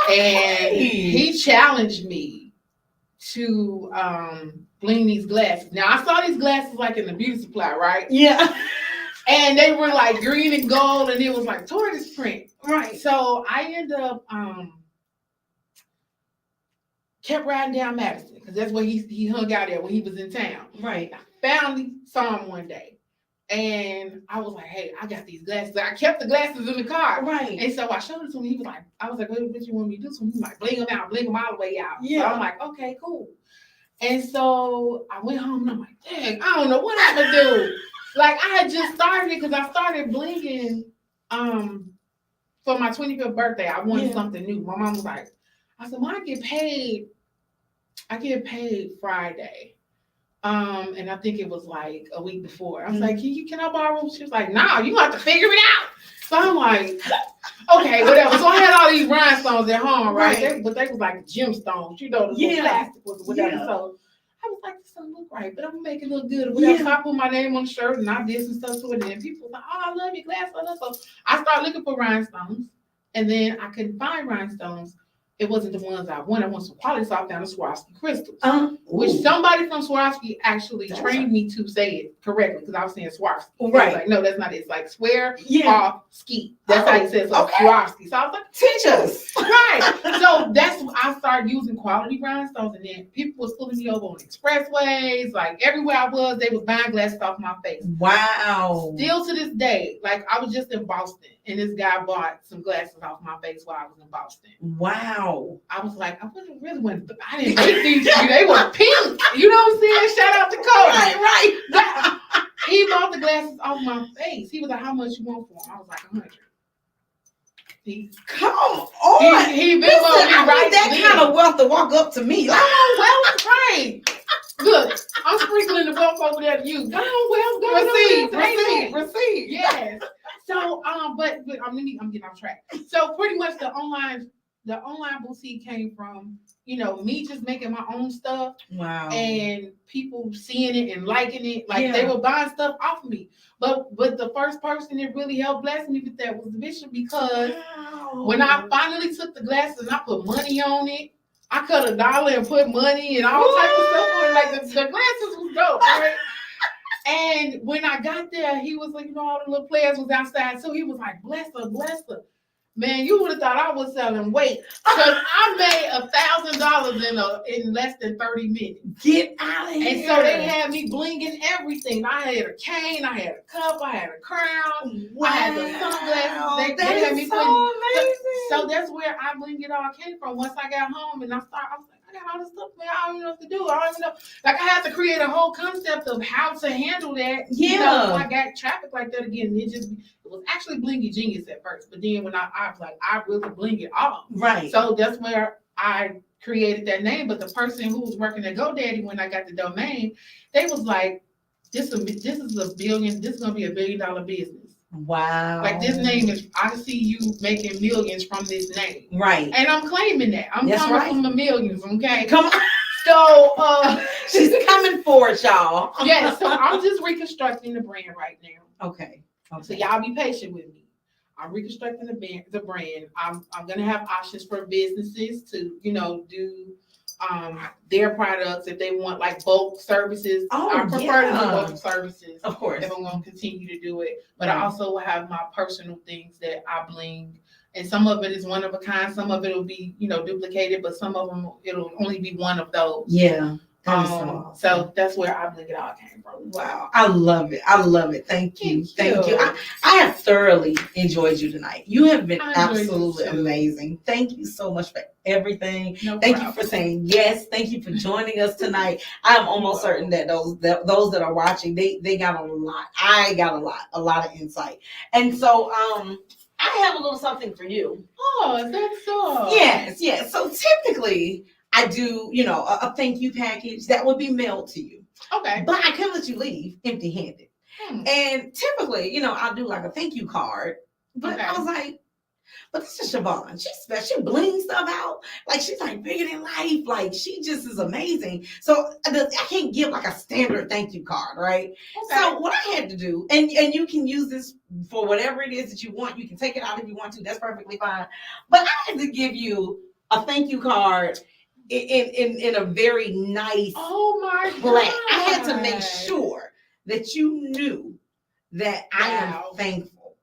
and he challenged me to bling these glasses. Now I saw these glasses like in the beauty supply, right? Yeah. And they were like green and gold, and it was like tortoise print. Right. So I ended up kept riding down Madison because that's where he hung out at when he was in town. Right. I finally saw him one day. And I was like, hey, I got these glasses. I kept the glasses in the car. Right. And so I showed it to him. He was like, I was like, what you want me to do? So he was like, bling them out, bling them all the way out. Yeah. So I'm like, okay, cool. And so I went home and I'm like, dang, I don't know what I'm gonna do. Like I had just started because I started blinging for my 25th birthday. I wanted something new. My mom was like, I said, well, I get paid Friday. And I think it was like a week before. I was like, can I borrow? She was like, no, you have to figure it out. So I'm like, okay, whatever. So I had all these rhinestones at home, right? But they was like gemstones, the little plastic was whatever. Yeah. So I was like, this don't look right, but I'm gonna make it look good or whatever. Yeah. So I put my name on the shirt and I did some stuff to it. And people were like, oh, I love your glasses. So I started looking for rhinestones, and then I couldn't find rhinestones it wasn't the ones I wanted. I want some quality, so I found the Swarovski crystals. Which Ooh. somebody from Swarovski actually That's trained me to say it correctly because I was saying Swarovski. They was Right. like, no, that's not it. It's like swear Yeah. off ski. That's how it says Okay. Swarovski. So I was like, Teach us. right. So that's when I started using quality rhinestones, and then people was pulling me over on expressways, like everywhere I was, they was buying glasses off my face. Wow. Still to this day, like I was just in Boston, and this guy bought some glasses off my face while I was in Boston. Wow. I was like, I wasn't really went, but I didn't make these for you. They were pink. You know what I'm saying? Shout out to Cody. Right. He bought the glasses off my face. He was like, how much you want for them? I was like, 100. Come on. He been Listen, on me I right need that then. kind of wealth to walk up to me. Come on, well, right. Look, I'm sprinkling the wealth over there to you. Go on, well, go Proceed. Yes. So, but I'm getting off track. So pretty much the online boutique came from, me just making my own stuff. Wow. And people seeing it and liking it. Like Yeah. they were buying stuff off of me. But the first person that really helped bless me with that was the bishop, because when I finally took the glasses and I put money on it, I cut $1 and put money and all type of stuff on it. Like the glasses was dope, right? And when I got there, he was like, all the little players was outside. So he was like, bless her. Man, you would have thought I was selling weight, because I made $1,000 in less than 30 minutes. Get out of here. And so they had me blinging everything. I had a cane, I had a cup, I had a crown, Wow. I had the sunglasses. They had me so putting. amazing. So that's where I bling it all came from. Once I got home and I was like, I got all this stuff, man. I don't even know what to do. I don't even know. Like I had to create a whole concept of how to handle that. Yeah. When I got traffic like that again, it was actually blingy genius at first. But then when I was like, I really bling it off. Right. So that's where I created that name. But the person who was working at GoDaddy when I got the domain, they was like, this is gonna be $1 billion business. Wow. Like this name is, I see you making millions from this name. Right. And I'm claiming that. I'm That's coming right. from the millions, okay? Come on. So She's coming for it, y'all. yeah, so I'm just reconstructing the brand right now. Okay. So y'all be patient with me. I'm reconstructing the brand. I'm gonna have options for businesses to, do their products if they want like bulk services. I prefer to do bulk services. Of course. If I'm gonna continue to do it. But I also will have my personal things that I bling. And some of it is one of a kind, some of it will be, duplicated, but some of them it'll only be one of those. Yeah. So that's where I believe it all came from. Wow. I love it. Thank you. I have thoroughly enjoyed you tonight. You have been absolutely amazing. Thank you so much for everything. Thank you for saying yes. Thank you for joining us tonight. I'm almost certain that those that are watching, they got a lot. I got a lot of insight. And so I have a little something for you. Oh, that's so. Yes. So typically I do, a thank you package that would be mailed to you. Okay. But I can't let you leave empty-handed. And typically, I'll do like a thank you card. But I was like, but this is Shavonne. She's special. She blings stuff out. Like she's like bigger than life. Like she just is amazing. So I can't give like a standard thank you card, right? Okay. So what I had to do, and you can use this for whatever it is that you want. You can take it out if you want to. That's perfectly fine. But I had to give you a thank you card in a very nice plan. I had to make sure that you knew that I am thankful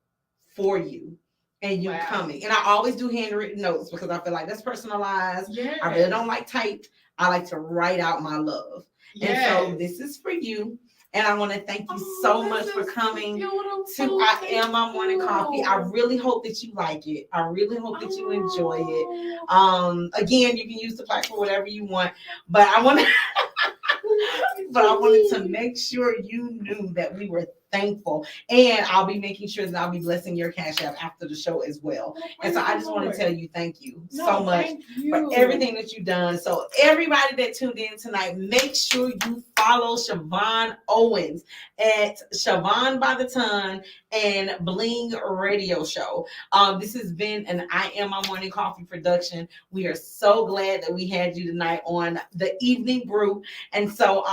for you and you coming. And I always do handwritten notes because I feel like that's personalized. Yes. I really don't like typed. I like to write out my love. Yes. And so this is for you. And I want to thank you so much for coming to I Am My Morning Coffee. I really hope that you like it. I really hope that you enjoy it. Again, you can use the platform for whatever you want, but I wanted to make sure you knew that we were thankful. And I'll be making sure that I'll be blessing your Cash App after the show as well. And so I just want to tell you thank you so much for everything that you've done. So everybody that tuned in tonight, make sure you follow Shavonne Owens at Shavonne by the Ton and Bling Radio Show. This has been an I Am My Morning Coffee production. We are so glad that we had you tonight on the Evening Brew. And so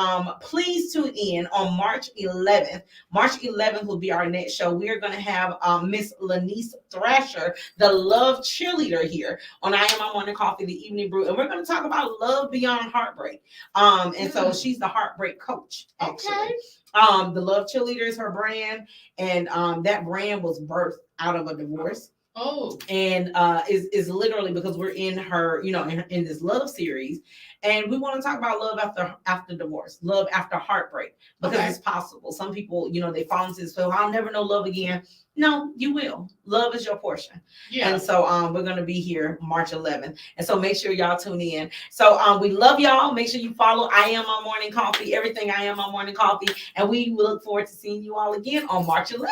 please tune in on March 11th. March March 11th will be our next show. We are going to have Miss Lanice Thrasher, the love cheerleader, here on I Am My Morning Coffee, the Evening Brew, and we're going to talk about love beyond heartbreak. And so she's the heartbreak coach, actually. Okay. The love cheerleader is her brand, and that brand was birthed out of a divorce. Oh. And is literally because we're in her, in this love series, and we want to talk about love after divorce, love after heartbreak, because Okay. it's possible. Some people, they fall into this, so I'll never know love again. No, you will. Love is your portion. Yeah. And so we're gonna be here March 11th, and so make sure y'all tune in. So we love y'all. Make sure you follow I Am My Morning Coffee, everything I Am My Morning Coffee, and we look forward to seeing you all again on March 11th.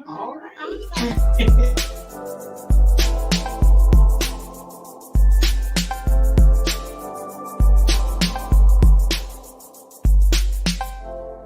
All right. I'm excited.